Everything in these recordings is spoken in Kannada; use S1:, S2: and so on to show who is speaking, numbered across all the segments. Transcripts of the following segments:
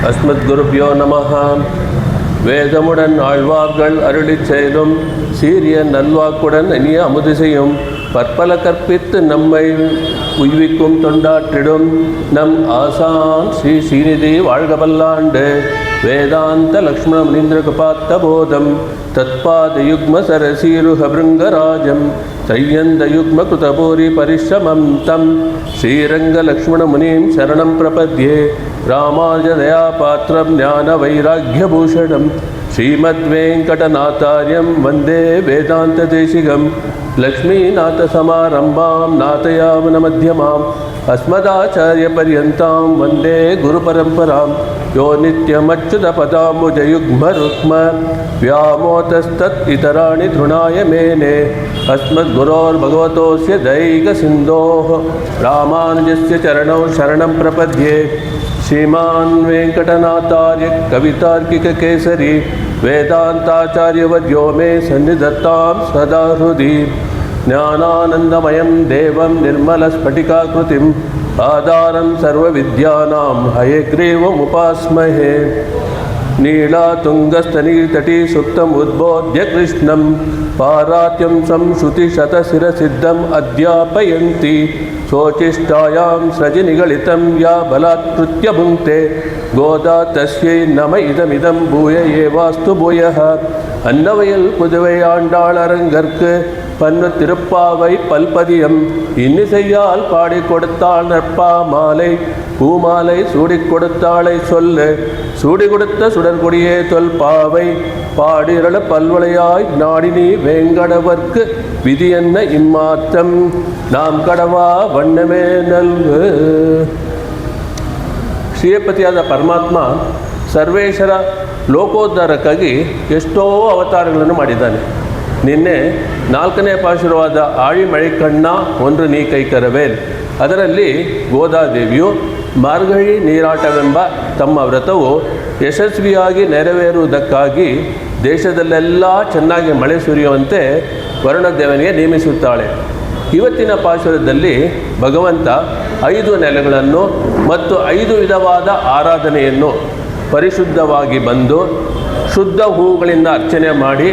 S1: அஸ்மத்குருப்யோ நமஹ. வேதமுடன் ஆழ்வார்கள் அருளிச் செயலும் சீரிய நல்வாக்குடன் இனிய அமுது செய்யும் பற்பல கற்பித்து நம்மை உய்விக்கும் தொண்டாற்றிடும் நம் ஆசான் ஸ்ரீ ஸ்ரீநிதி வாழ்க பல்லாண்டு. வேதாந்த லக்ஷ்மண முனீந்திர கபாத்த போதம் தத்பாதயுக்ம சரசீருஹபிருங்கராஜம் தையந்தயுக்ம கிருதபூரி பரிஷ்ரமம் தம் ஸ்ரீரங்க லக்ஷ்மண முனிம் சரணம் பிரபத்யே. ராமானுஜதயா பாத்திரம் ஞான வைராக்கியபூஷணம் ஸ்ரீமத்வேங்கடநாதார்யம் வந்தே வேதாந்த தேசிகம். லக்ஷ்மீநாதசமாரம்பாம் நாதயாவன மத்தியமாம் அஸ்மதாச்சாரிய பர்யந்தாம் வந்தே குருபரம்பராம். யோ நித்யமच्युतपदाम्बुजयुग्मरुक्म व्यामोतस्तत् इतराणि तृणाय मेने अस्मद्गुरोर्भगवतोऽस्य दैकसिन्धोः रामानुजस्य चरणौ शरणं प्रपद्ये. श्रीमान् वेङ्कटनाथार्य कवितार्किककेसरी वेदान्ताचार्यवर्यो मे सन्निधत्तां सदा हृदि. ज्ञानानन्दमयं देवं निर्मलस्फटिकाकृतिम् आधारं सर्वविद्यानां हयग्रीवमुपास्महे. नीलातुङ्गस्तनीतटी सुप्तम् उद्बोध्य कृष्णं पारात्यं संश्रुतिशतशिरसिद्धम् अध्यापयन्ति. शोचिष्टायां सृजनिगलितं या बलात्कृत्य भुङ्क्ते गोदा तस्यै नम इदमिदं भूय एवास्तु भूयः. अन्नवयल पुதுவை ஆண்டாள் அரங்கற்கு பன்னு திருப்பாவை பல்பதியம் இன்னிசையால் பாடி கொடுத்தாள் நற்பா மாலை பூமாலை சூடி கொடுத்தாளை சொல்லு சூடி கொடுத்த சுடர்கொடியே தொல் பாவை பாடிரள பல்வளையாய் நாடினி வேங்கடவர்க்கு விதி என்ன இம்மாற்றம் நாம் கடவா வண்ணமே நல்கு. ಶ್ರೀಯಪತಿಯಾದ ಪರಮಾತ್ಮ ಸರ್ವೇಶ್ವರ ಲೋಕೋದ್ಧಾರಕ್ಕಾಗಿ ಎಷ್ಟೋ ಅವತಾರಗಳನ್ನು ಮಾಡಿದ್ದಾನೆ. ನಿನ್ನೆ 4ನೇ ಪಾಶುರವಾದ ಆಳಿ ಮಳೆ ಕಣ್ಣ ಒಂದು ನೀ ಕೈಕರವೇಲ್, ಅದರಲ್ಲಿ ಗೋದಾದೇವಿಯು ಮಾರ್ಗಳಿ ನೀರಾಟವೆಂಬ ತಮ್ಮ ವ್ರತವು ಯಶಸ್ವಿಯಾಗಿ ನೆರವೇರುವುದಕ್ಕಾಗಿ ದೇಶದಲ್ಲೆಲ್ಲ ಚೆನ್ನಾಗಿ ಮಳೆ ಸುರಿಯುವಂತೆ ವರುಣದೇವನಿಗೆ ನೇಮಿಸುತ್ತಾಳೆ. ಇವತ್ತಿನ ಪಾಶುರದಲ್ಲಿ ಭಗವಂತ 5 ನೆಲೆಗಳನ್ನು ಮತ್ತು 5 ವಿಧವಾದ ಆರಾಧನೆಯನ್ನು ಪರಿಶುದ್ಧವಾಗಿ ಬಂದು ಶುದ್ಧ ಹೂಗಳಿಂದ ಅರ್ಚನೆ ಮಾಡಿ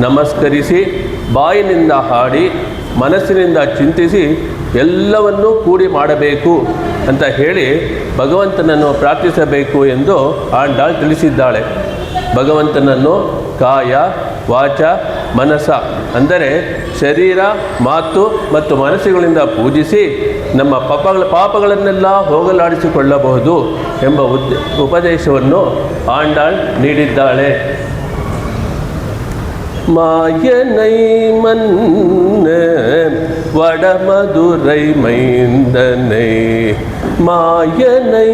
S1: ನಮಸ್ಕರಿಸಿ ಬಾಯಿನಿಂದ ಹಾಡಿ ಮನಸ್ಸಿನಿಂದ ಚಿಂತಿಸಿ ಎಲ್ಲವನ್ನೂ ಕೂಡಿ ಮಾಡಬೇಕು ಅಂತ ಹೇಳಿ ಭಗವಂತನನ್ನು ಪ್ರಾರ್ಥಿಸಬೇಕು ಎಂದು ಆಂಡಾಳ್ ತಿಳಿಸಿದ್ದಾಳೆ. ಭಗವಂತನನ್ನು ಕಾಯ ವಾಚ ಮನಸ ಅಂದರೆ ಶರೀರ ಮಾತು ಮತ್ತು ಮನಸ್ಸುಗಳಿಂದ ಪೂಜಿಸಿ ನಮ್ಮ ಪಾಪಗಳನ್ನೆಲ್ಲ ಹೋಗಲಾಡಿಸಿಕೊಳ್ಳಬಹುದು ಎಂಬ ಉಪದೇಶವನ್ನು ಆಂಡಾಳ್ ನೀಡಿದ್ದಾಳೆ. மாயனை மன்ன வடமதுரை மைந்தனை மாயனை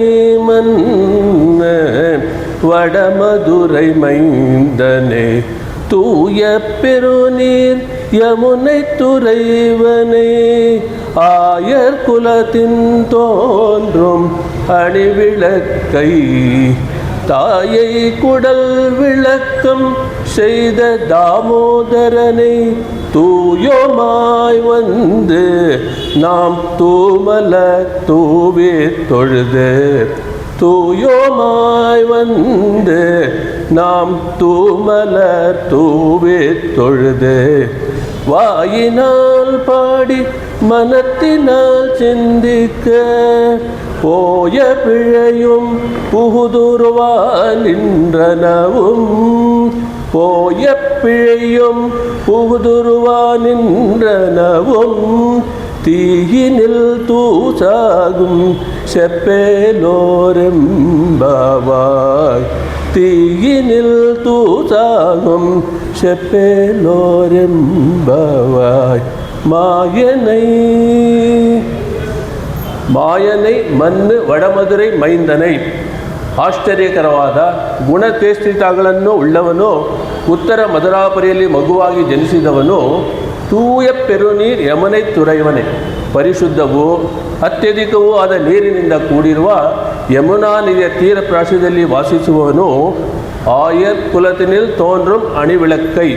S1: மன்ன வடமதுரை மைந்தனை தூய பெருநீர் யமுனை துறைவனை ஆயர் குலத்தின் தோன்றும் அணிவிளக்கை தாயை குடல் விளக்கம் செய்த தாமோதரனை தூயோமாய் வந்து நாம் தூமல தூவி தொழுது தூயோமாய் வந்து நாம் தூமல தூவி தொழுது வாயினால் பாடி மனத்தினால் சிந்திக்க போய பிழையும் புகுதுருவா நின்றனவும் போய பிழையும் புகுதுருவா நின்றனவும் தீயினில் தூசாகும் செப்பேலோரெம்பாவாய் தீயினில் தூசாகும் செப்பேலோரெம்பாவாய். மாயனை மண்ணு ವಡಮದುರೈ ಮೈಂದನೈ ಆಶ್ಚರ್ಯಕರವಾದ ಗುಣತೇಷ್ಟಿತಗಳನ್ನು ಉಳ್ಳವನು ಉತ್ತರ ಮಧುರಾಪುರಿಯಲ್ಲಿ ಮಗುವಾಗಿ ಜನಿಸಿದವನು ತೂಯ ಪೆರುನೀರ್ ಯಮನೈ ತುರೈವನೆ ಪರಿಶುದ್ಧವೂ ಅತ್ಯಧಿಕವೂ ಆದ ನೀರಿನಿಂದ ಕೂಡಿರುವ ಯಮುನಾ ನದಿಯ ತೀರ ಪ್ರಾಶದಲ್ಲಿ ವಾಸಿಸುವವನು ಆಯರ್ ಕುಲತಿನಿಲ್ ತೋನ್றும் ಅಣಿವಿಳಕ್ಕೈ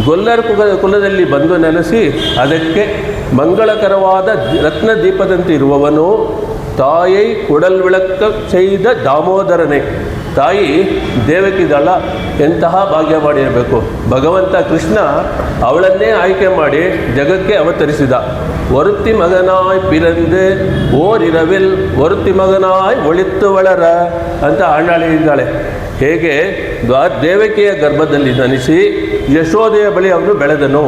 S1: ಗೊಲ್ಲರ್ ಕುಲದಲ್ಲಿ ಬಂದು ನೆಲೆಸಿ ಅದಕ್ಕೆ ಮಂಗಳಕರವಾದ ರತ್ನ ದೀಪದಂತೆ ಇರುವವನು ತಾಯೈ ಕುಡಲ್ ವಿಳಕ್ಕ செய்த ದಾಮೋದರನೇ. ತಾಯಿ ದೇವಕಿದಳ ಎಂತಹ ಭಾಗ್ಯ ಮಾಡಿರಬೇಕು. ಭಗವಂತ ಕೃಷ್ಣ ಅವಳನ್ನೇ ಆಯ್ಕೆ ಮಾಡಿ ಜಗಕ್ಕೆ ಅವತರಿಸಿದ. ಒರುತಿ ಮಗನಾಯ್ ಪಿರಂದು ಓರಿರವಿಲ್ ಒರುತಿ ಮಗನಾಯ್ ಒಳಿತ್ತು ಒಳರ ಅಂತ ಆಂಡಾಳಿದ್ದಾಳೆ. ಹೇಗೆ ದೇವಕಿಯ ಗರ್ಭದಲ್ಲಿ ಜನಿಸಿ ಯಶೋದೆಯ ಬಳಿ ಅವನು ಬೆಳೆದನು.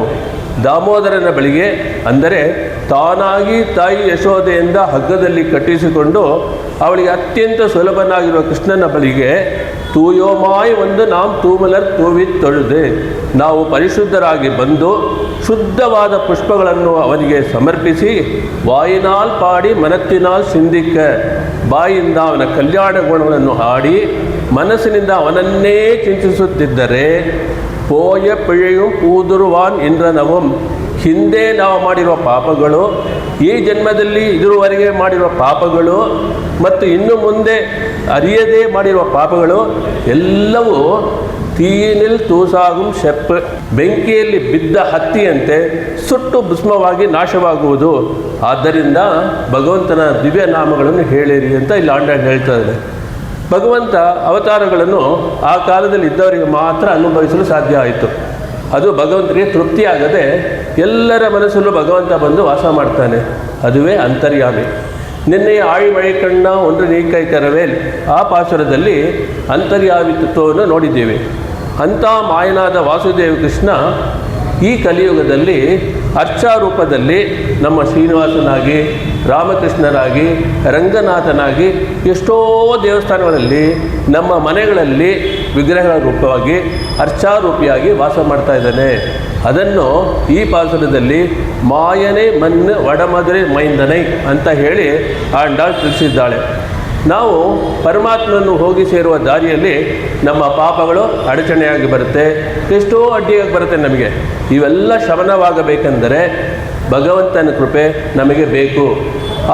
S1: ದಾಮೋದರನ ಬಳಿಗೆ ಅಂದರೆ ತಾನಾಗಿ ತಾಯಿ ಯಶೋದೆಯಿಂದ ಹಗ್ಗದಲ್ಲಿ ಕಟ್ಟಿಸಿಕೊಂಡು ಅವಳಿಗೆ ಅತ್ಯಂತ ಸುಲಭನಾಗಿರುವ ಕೃಷ್ಣನ ಬಳಿಗೆ ತೂಯೋಮಾಯ್ ಒಂದು நாம் ತೂಮಲರ್ ತೂವಿ ತೊಳೆದೆ, ನಾವು ಪರಿಶುದ್ಧರಾಗಿ ಬಂದು ಶುದ್ಧವಾದ ಪುಷ್ಪಗಳನ್ನು ಅವನಿಗೆ ಸಮರ್ಪಿಸಿ ವಾಯಿನಾಲ್ ಪಾಡಿ ಮನತ್ತಿನಾಲ್ ಸಿಂಧಿಕ್ಕ, ಬಾಯಿಂದ ಅವನ ಕಲ್ಯಾಣ ಗುಣಗಳನ್ನು ಹಾಡಿ ಮನಸ್ಸಿನಿಂದ ಅವನನ್ನೇ ಚಿಂತಿಸುತ್ತಿದ್ದರೆ ಪೋಯ ಪಿಳೆಯು ಪೂದುರುವಾನ್ ಇಂದ್ರನವಂ, ಹಿಂದೆ ನಾವು ಮಾಡಿರುವ ಪಾಪಗಳು, ಈ ಜನ್ಮದಲ್ಲಿ ಇದುವರೆಗೆ ಮಾಡಿರುವ ಪಾಪಗಳು ಮತ್ತು ಇನ್ನು ಮುಂದೆ ಅರಿಯದೇ ಮಾಡಿರುವ ಪಾಪಗಳು ಎಲ್ಲವೂ ತೀನಿಲ್ ತೂಸಾಗುಂ ಶೆಪ್, ಬೆಂಕಿಯಲ್ಲಿ ಬಿದ್ದ ಹತ್ತಿಯಂತೆ ಸುಟ್ಟು ಭಸ್ಮವಾಗಿ ನಾಶವಾಗುವುದು. ಆದ್ದರಿಂದ ಭಗವಂತನ ದಿವ್ಯ ನಾಮಗಳನ್ನು ಹೇಳಿರಿ ಅಂತ ಇಲ್ಲಿ ಆಂಡಾಳ್ ಹೇಳ್ತಾ ಇದೆ. ಭಗವಂತ ಅವತಾರಗಳನ್ನು ಆ ಕಾಲದಲ್ಲಿ ಇದ್ದವರಿಗೆ ಮಾತ್ರ ಅನುಭವಿಸಲು ಸಾಧ್ಯ ಆಯಿತು. ಅದು ಭಗವಂತನಿಗೆ ತೃಪ್ತಿಯಾಗದೆ ಎಲ್ಲರ ಮನಸ್ಸಲ್ಲೂ ಭಗವಂತ ಬಂದು ವಾಸ ಮಾಡ್ತಾನೆ. ಅದುವೇ ಅಂತರ್ಯಾಮಿ. ನಿನ್ನೆಯ ಆಳಿಮಳೆ ಕಣ್ಣ ಒಂದು ನೀಕೈ ಕರವೇಲ್ ಆ ಪಾಸುರದಲ್ಲಿ ಅಂತರ್ಯಾಮಿ ತತ್ವವನ್ನು ನೋಡಿದ್ದೇವೆ. ಅಂಥ ಮಾಯನಾದ ವಾಸುದೇವ ಕೃಷ್ಣ ಈ ಕಲಿಯುಗದಲ್ಲಿ ಅರ್ಚಾರೂಪದಲ್ಲಿ ನಮ್ಮ ಶ್ರೀನಿವಾಸನಾಗಿ, ರಾಮಕೃಷ್ಣರಾಗಿ, ರಂಗನಾಥನಾಗಿ ಎಷ್ಟೋ ದೇವಸ್ಥಾನಗಳಲ್ಲಿ ನಮ್ಮ ಮನೆಗಳಲ್ಲಿ ವಿಗ್ರಹ ರೂಪವಾಗಿ ಅರ್ಚಾರೂಪಿಯಾಗಿ ವಾಸ ಮಾಡ್ತಾ ಇದ್ದಾನೆ. ಅದನ್ನು ಈ ಪಾಸುರದಲ್ಲಿ ಮಾಯನೆ ಮಣ್ಣು ವಡಮದುರೆ ಮೈಂದನೈ ಅಂತ ಹೇಳಿ ಆಂಡಾಳ್ ತಿಳಿಸಿದ್ದಾಳೆ. ನಾವು ಪರಮಾತ್ಮನನ್ನು ಹೋಗಿ ಸೇರುವ ದಾರಿಯಲ್ಲಿ ನಮ್ಮ ಪಾಪಗಳು ಅಡಚಣೆಯಾಗಿ ಬರುತ್ತೆ, ಎಷ್ಟೋ ಅಡ್ಡಿಯಾಗಿ ಬರುತ್ತೆ ನಮಗೆ. ಇವೆಲ್ಲ ಶಮನವಾಗಬೇಕೆಂದರೆ ಭಗವಂತನ ಕೃಪೆ ನಮಗೆ ಬೇಕು.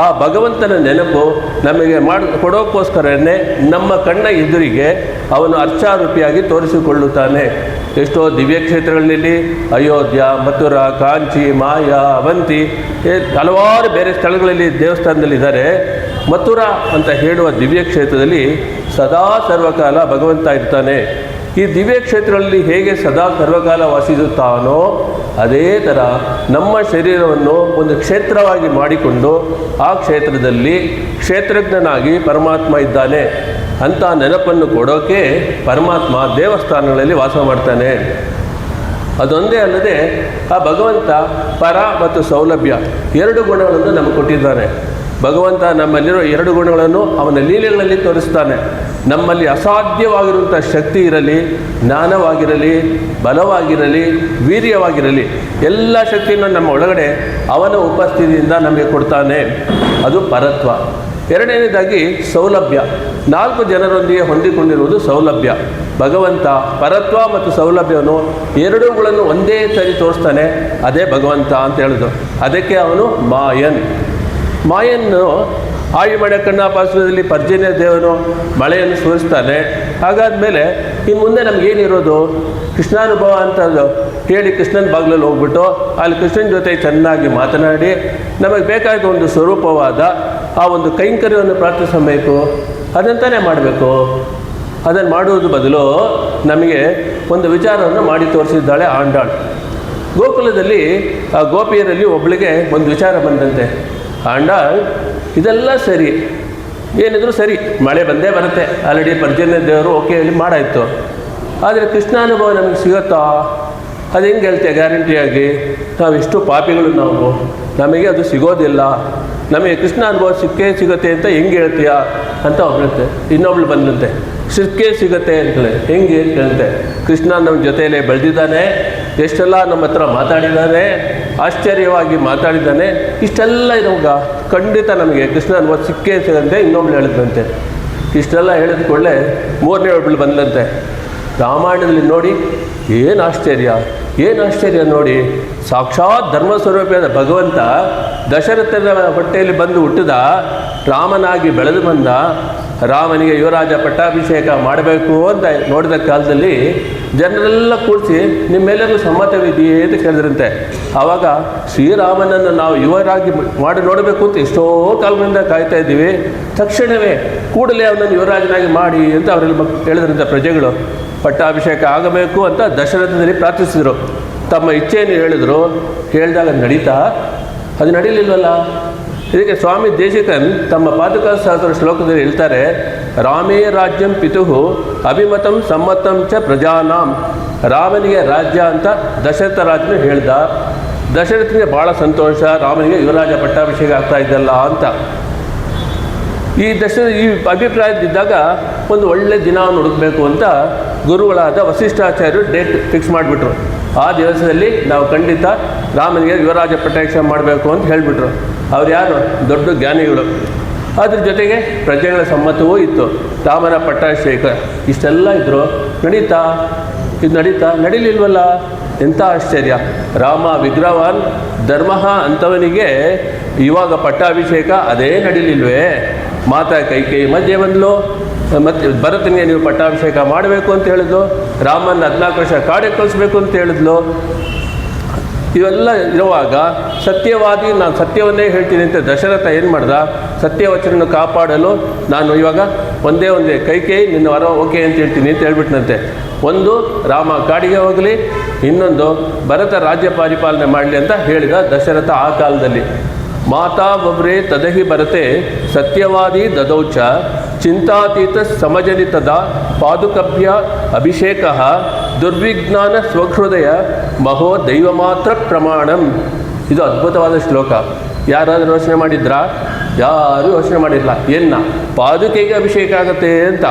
S1: ಆ ಭಗವಂತನ ನೆನಪು ನಮಗೆ ಕೊಡೋಕ್ಕೋಸ್ಕರನೇ ನಮ್ಮ ಕಣ್ಣ ಎದುರಿಗೆ ಅವನು ಅರ್ಚಾರೂಪಿಯಾಗಿ ತೋರಿಸಿಕೊಳ್ಳುತ್ತಾನೆ. ಎಷ್ಟೋ ದಿವ್ಯ ಕ್ಷೇತ್ರಗಳಲ್ಲಿ ಅಯೋಧ್ಯ, ಮಥುರಾ, ಕಾಂಚಿ, ಮಾಯಾ, ಅವಂತಿ ಹಲವಾರು ಬೇರೆ ಸ್ಥಳಗಳಲ್ಲಿ ದೇವಸ್ಥಾನದಲ್ಲಿದ್ದಾರೆ. ಮಥುರಾ ಅಂತ ಹೇಳುವ ದಿವ್ಯ ಕ್ಷೇತ್ರದಲ್ಲಿ ಸದಾ ಸರ್ವಕಾಲ ಭಗವಂತ ಇರ್ತಾನೆ. ಈ ದಿವ್ಯ ಕ್ಷೇತ್ರಗಳಲ್ಲಿ ಹೇಗೆ ಸದಾ ಸರ್ವಕಾಲ ವಾಸಿಸುತ್ತಾನೋ ಅದೇ ಥರ ನಮ್ಮ ಶರೀರವನ್ನು ಒಂದು ಕ್ಷೇತ್ರವಾಗಿ ಮಾಡಿಕೊಂಡು ಆ ಕ್ಷೇತ್ರದಲ್ಲಿ ಕ್ಷೇತ್ರಜ್ಞನಾಗಿ ಪರಮಾತ್ಮ ಇದ್ದಾನೆ ಅಂತ ನೆನಪನ್ನು ಕೊಡೋಕೆ ಪರಮಾತ್ಮ ದೇವಸ್ಥಾನಗಳಲ್ಲಿ ವಾಸ ಮಾಡ್ತಾನೆ. ಅದೊಂದೇ ಅಲ್ಲದೆ ಆ ಭಗವಂತ ಪರ ಮತ್ತು ಸೌಲಭ್ಯ ಎರಡು ಗುಣಗಳನ್ನು ನಮಗೆ ಕೊಟ್ಟಿದ್ದಾನೆ. ಭಗವಂತ ನಮ್ಮಲ್ಲಿರೋ ಎರಡು ಗುಣಗಳನ್ನು ಅವನ ಲೀಲೆಗಳಲ್ಲಿ ತೋರಿಸ್ತಾನೆ. ನಮ್ಮಲ್ಲಿ ಅಸಾಧ್ಯವಾಗಿರುವಂಥ ಶಕ್ತಿ ಇರಲಿ, ಜ್ಞಾನವಾಗಿರಲಿ, ಬಲವಾಗಿರಲಿ, ವೀರ್ಯವಾಗಿರಲಿ, ಎಲ್ಲ ಶಕ್ತಿಯನ್ನು ನಮ್ಮ ಒಳಗಡೆ ಅವನ ಉಪಸ್ಥಿತಿಯಿಂದ ನಮಗೆ ಕೊಡ್ತಾನೆ. ಅದು ಪರತ್ವ. ಎರಡನೇದಾಗಿ ಸೌಲಭ್ಯ. 4 ಜನರೊಂದಿಗೆ ಹೊಂದಿಕೊಂಡಿರುವುದು ಸೌಲಭ್ಯ. ಭಗವಂತ ಪರತ್ವ ಮತ್ತು ಸೌಲಭ್ಯವನ್ನು ಎರಡೂಗಳನ್ನು ಒಂದೇ ಸರಿ ತೋರಿಸ್ತಾನೆ. ಅದೇ ಭಗವಂತ ಅಂತ ಹೇಳೋದು. ಅದಕ್ಕೆ ಅವನು ಮಾಯನ್. ಮಾಯನ್ನು ಆಳಿಮಳೆ ಕಣ್ಣ ಪಾಸುರದಲ್ಲಿ ಪರ್ಜನ್ಯ ದೇವನು ಮಳೆಯನ್ನು ಸುರಿಸ್ತಾನೆ. ಹಾಗಾದ್ಮೇಲೆ ಇನ್ನು ಮುಂದೆ ನಮಗೇನಿರೋದು? ಕೃಷ್ಣಾನುಭವ ಅಂತ ಹೇಳಿ ಕೃಷ್ಣನ ಬಾಗಿಲಲ್ಲಿ ಹೋಗ್ಬಿಟ್ಟು ಅಲ್ಲಿ ಕೃಷ್ಣನ ಜೊತೆ ಚೆನ್ನಾಗಿ ಮಾತನಾಡಿ ನಮಗೆ ಬೇಕಾದ ಒಂದು ಸ್ವರೂಪವಾದ ಆ ಒಂದು ಕೈಂಕರ್ಯವನ್ನು ಪ್ರಾರ್ಥಿಸಬೇಕು. ಅದಂತಾನೇ ಮಾಡಬೇಕು. ಅದನ್ನು ಮಾಡುವುದು ಬದಲು ನಮಗೆ ಒಂದು ವಿಚಾರವನ್ನು ಮಾಡಿ ತೋರಿಸಿದ್ದಾಳೆ ಆಂಡಾಳ್. ಗೋಕುಲದಲ್ಲಿ ಆ ಗೋಪಿಯರಲ್ಲಿ ಒಬ್ಬಳಿಗೆ ಒಂದು ವಿಚಾರ ಬಂದಂತೆ. ಆಂಡಾಳ್ ಇದೆಲ್ಲ ಸರಿ, ಏನಿದ್ರು ಸರಿ, ಮಳೆ ಬಂದೇ ಬರುತ್ತೆ, ಆಲ್ರೆಡಿ ಪರ್ಜನ್ಯ ದೇವರು ಓಕೆ ಹೇಳಿ ಮಾಡಾಯಿತು. ಆದರೆ ಕೃಷ್ಣಾನುಭವ ನಮಗೆ ಸಿಗುತ್ತಾ? ಅದು ಹೆಂಗೆ ಹೇಳ್ತೀಯ ಗ್ಯಾರಂಟಿಯಾಗಿ? ನಾವೆಷ್ಟು ಪಾಪಿಗಳು ನಾವು, ನಮಗೆ ಅದು ಸಿಗೋದಿಲ್ಲ. ನಮಗೆ ಕೃಷ್ಣ ಅನುಭವ ಸಿಗುತ್ತೆ ಅಂತ ಹೆಂಗೆ ಹೇಳ್ತೀಯಾ ಅಂತ ಒಬ್ಬಳುತ್ತೆ. ಇನ್ನೊಬ್ಳು ಬಂದಂತೆ ಸಿಗುತ್ತೆ ಅಂತೇಳಿ ಹೆಂಗೆ ಅಂತ ಕೇಳುತ್ತೆ. ಕೃಷ್ಣ ನಮ್ಮ ಜೊತೆಯಲ್ಲೇ ಬೆಳೆದಿದ್ದಾನೆ, ಎಷ್ಟೆಲ್ಲ ನಮ್ಮ ಹತ್ರ ಮಾತಾಡಿದ್ದಾನೆ, ಆಶ್ಚರ್ಯವಾಗಿ ಮಾತಾಡಿದ್ದಾನೆ. ಇಷ್ಟೆಲ್ಲ ಇರುವಾಗ ಖಂಡಿತ ನಮಗೆ ಕೃಷ್ಣ ಅನುಭವ ಸಿಗಂತೆ ಇನ್ನೊಬ್ಳು ಹೇಳಿದಂತೆ. ಇಷ್ಟೆಲ್ಲ ಹೇಳಿದ ಕೂಡಲೇ 3ನೇ ಒಬ್ಬಳು ಬಂದಂತೆ. ರಾಮಾಯಣದಲ್ಲಿ ನೋಡಿ ಏನು ಆಶ್ಚರ್ಯ ನೋಡಿ. ಸಾಕ್ಷಾತ್ ಧರ್ಮಸ್ವರೂಪಿಯಾದ ಭಗವಂತ ದಶರಥನ ಹೊಟ್ಟೆಯಲ್ಲಿ ಬಂದು ಹುಟ್ಟಿದ, ರಾಮನಾಗಿ ಬೆಳೆದು ಬಂದ, ರಾಮನಿಗೆ ಯುವರಾಜ ಪಟ್ಟಾಭಿಷೇಕ ಮಾಡಬೇಕು ಅಂತ ನೋಡಿದ ಕಾಲದಲ್ಲಿ ಜನರೆಲ್ಲ ಕೂಡಿಸಿ ನಿಮ್ಮೆಲ್ಲರಿಗೂ ಸಮ್ಮತವಿದೆಯೇ ಅಂತ ಕೇಳಿದ್ರಂತೆ. ಆವಾಗ ಶ್ರೀರಾಮನನ್ನು ನಾವು ಯುವರಾಗಿ ಮಾಡಿ ನೋಡಬೇಕು ಅಂತ ಎಷ್ಟೋ ಕಾಲದಿಂದ ಕಾಯ್ತಾ ಇದ್ದೀವಿ, ತಕ್ಷಣವೇ ಕೂಡಲೇ ಅವನನ್ನು ಯುವರಾಜನಾಗಿ ಮಾಡಿ ಅಂತ ಅವರೆಲ್ಲ ಹೇಳಿದ್ರಂತೆ. ಪ್ರಜೆಗಳು ಪಟ್ಟಾಭಿಷೇಕ ಆಗಬೇಕು ಅಂತ ದಶರಥದಲ್ಲಿ ಪ್ರಾರ್ಥಿಸಿದರು, ತಮ್ಮ ಇಚ್ಛೆಯನ್ನು ಹೇಳಿದರು. ಹೇಳಿದಾಗ ನಡೀತಾ ಅದು ನಡೀಲಿಲ್ವಲ್ಲ. ಇದಕ್ಕೆ ಸ್ವಾಮಿ ದೇಶಿಕನ್ ತಮ್ಮ ಪಾದುಕಾ ಸಹಸ್ರ ಶ್ಲೋಕದಲ್ಲಿ ಹೇಳ್ತಾರೆ, ರಾಮೇ ರಾಜ್ಯಂ ಪಿತುಃ ಅಭಿಮತಂ ಸಮ್ಮತಂ ಚ ಪ್ರಜಾನಾಂ. ರಾಮನಿಗೆ ರಾಜ್ಯ ಅಂತ ದಶರಥ ರಾಜನು ಹೇಳ್ದ. ದಶರಥನಿಗೆ ಭಾಳ ಸಂತೋಷ, ರಾಮನಿಗೆ ಯುವರಾಜ ಪಟ್ಟಾಭಿಷೇಕ ಆಗ್ತಾ ಇದ್ದಲ್ಲ ಅಂತ. ಈ ಅಭಿಪ್ರಾಯದಿದ್ದಾಗ ಒಂದು ಒಳ್ಳೆ ದಿನವನ್ನು ಹುಡುಕಬೇಕು ಅಂತ ಗುರುಗಳಾದ ವಸಿಷ್ಠಾಚಾರ್ಯರು ಡೇಟ್ ಫಿಕ್ಸ್ ಮಾಡಿಬಿಟ್ರು. ಆ ದಿವಸದಲ್ಲಿ ನಾವು ಖಂಡಿತ ರಾಮನಿಗೆ ಯುವರಾಜ ಪಟ್ಟಾಭಿಷೇಕ ಮಾಡಬೇಕು ಅಂತ ಹೇಳಿಬಿಟ್ರು. ಅವ್ರು ಯಾರು? ದೊಡ್ಡ ಜ್ಞಾನಿಗಳು. ಅದ್ರ ಜೊತೆಗೆ ಪ್ರಜೆಗಳ ಸಮ್ಮತವೂ ಇತ್ತು. ರಾಮನ ಪಟ್ಟಾಭಿಷೇಕ ಇಷ್ಟೆಲ್ಲ ಇದ್ದರು. ನಡೀಲಿಲ್ವಲ್ಲ. ಎಂಥ ಆಶ್ಚರ್ಯ! ರಾಮ ವಿಗ್ರಹವಾನ್ ಧರ್ಮ ಅಂಥವನಿಗೆ ಇವಾಗ ಪಟ್ಟಾಭಿಷೇಕ ಅದೇ ನಡೀಲಿಲ್ವೇ? ಮಾತಾ ಕೈಕೇಯಿ ಮಧ್ಯೆ ಬಂದ್ಲು, ಮತ್ತು ಭರತನಿಗೆ ನೀವು ಪಟ್ಟಾಭಿಷೇಕ ಮಾಡಬೇಕು ಅಂತ ಹೇಳಿದ್ಲು, ರಾಮನ 14 ವರ್ಷ ಕಾಡಿಗೆ ಕಳಿಸ್ಬೇಕು ಅಂತ ಹೇಳಿದ್ಲು. ಇವೆಲ್ಲ ಇರುವಾಗ ಸತ್ಯವಾದಿ, ನಾನು ಸತ್ಯವನ್ನೇ ಹೇಳ್ತೀನಿ ಅಂತ ದಶರಥ ಏನು ಮಾಡ್ದ? ಸತ್ಯವಚನ ಕಾಪಾಡಲು ನಾನು ಇವಾಗ ಒಂದೇ ಕೈಕೇಯಿ ನಿನ್ನ ವರ ಓಕೆ ಅಂತ ಹೇಳ್ತೀನಿ ಅಂತ ಹೇಳ್ಬಿಟ್ನಂತೆ. ಒಂದು, ರಾಮ ಕಾಡಿಗೆ ಹೋಗಲಿ, ಇನ್ನೊಂದು ಭರತ ರಾಜ್ಯ ಪರಿಪಾಲನೆ ಮಾಡಲಿ ಅಂತ ಹೇಳಿದ ದಶರಥ ಆ ಕಾಲದಲ್ಲಿ. ಮಾತಾ ಬಬ್ರೆ ತದಹಿ ಭರತೆ ಸತ್ಯವಾದಿ ದದೌಚ ಚಿಂತಾತೀತ ಸಮಜನಿತದ ಪಾದುಕಭ್ಯ ಅಭಿಷೇಕ ದುರ್ವಿಜ್ಞಾನ ಸ್ವಹೃದಯ ಮಹೋ ದೈವ ಮಾತ್ರ ಪ್ರಮಾಣಂ. ಇದು ಅದ್ಭುತವಾದ ಶ್ಲೋಕ. ಯಾರಾದರೂ ಯೋಚನೆ ಮಾಡಿದ್ರಾ? ಯಾರೂ ಯೋಚನೆ ಮಾಡಿಲ್ಲ. ಪಾದುಕೆಗೆ ಅಭಿಷೇಕ ಆಗುತ್ತೆ ಅಂತ.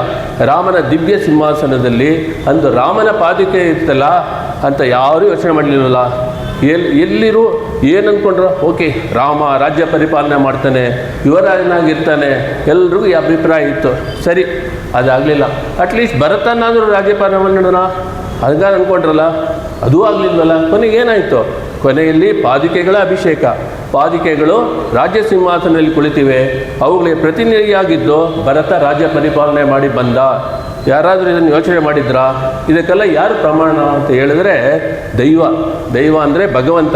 S1: ರಾಮನ ದಿವ್ಯ ಸಿಂಹಾಸನದಲ್ಲಿ ಅಂದು ರಾಮನ ಪಾದುಕೆ ಇರ್ತಲ್ಲ ಅಂತ ಯಾರೂ ಯೋಚನೆ ಮಾಡಲಿಲ್ಲಲ್ಲ. ಎಲ್ಲಿರು ಏನು ಅಂದ್ಕೊಂಡ್ರು? ಓಕೆ, ರಾಮ ರಾಜ್ಯ ಪರಿಪಾಲನೆ ಮಾಡ್ತಾನೆ, ಯುವರಾಜನಾಗಿರ್ತಾನೆ, ಎಲ್ರಿಗೂ ಈ ಅಭಿಪ್ರಾಯ ಇತ್ತು. ಸರಿ, ಅದಾಗಲಿಲ್ಲ. ಅಟ್ಲೀಸ್ಟ್ ಭರತನಾದರೂ ರಾಜ್ಯಪಾಲನೆ ಮಾಡೋಣ ಅದನ್ನ ಅಂದ್ಕೊಂಡ್ರಲ್ಲ, ಅದೂ ಆಗಲಿಲ್ವಲ್ಲ. ಕೊನೆಗೇನಾಯಿತು? ಕೊನೆಯಲ್ಲಿ ಪಾದುಕೆಗಳ ಅಭಿಷೇಕ. ಪಾದುಕೆಗಳು ರಾಜ್ಯ ಸಿಂಹಾಸನದಲ್ಲಿ ಕುಳಿತಿವೆ. ಅವುಗಳಿಗೆ ಪ್ರತಿನಿಧಿಯಾಗಿದ್ದು ಭರತ ರಾಜ್ಯ ಪರಿಪಾಲನೆ ಮಾಡಿ ಬಂದ. ಯಾರಾದರೂ ಇದನ್ನು ಯೋಚನೆ ಮಾಡಿದ್ರಾ? ಇದಕ್ಕೆಲ್ಲ ಯಾರು ಪ್ರಮಾಣ ಅಂತ ಹೇಳಿದ್ರೆ ದೈವ ಅಂದರೆ ಭಗವಂತ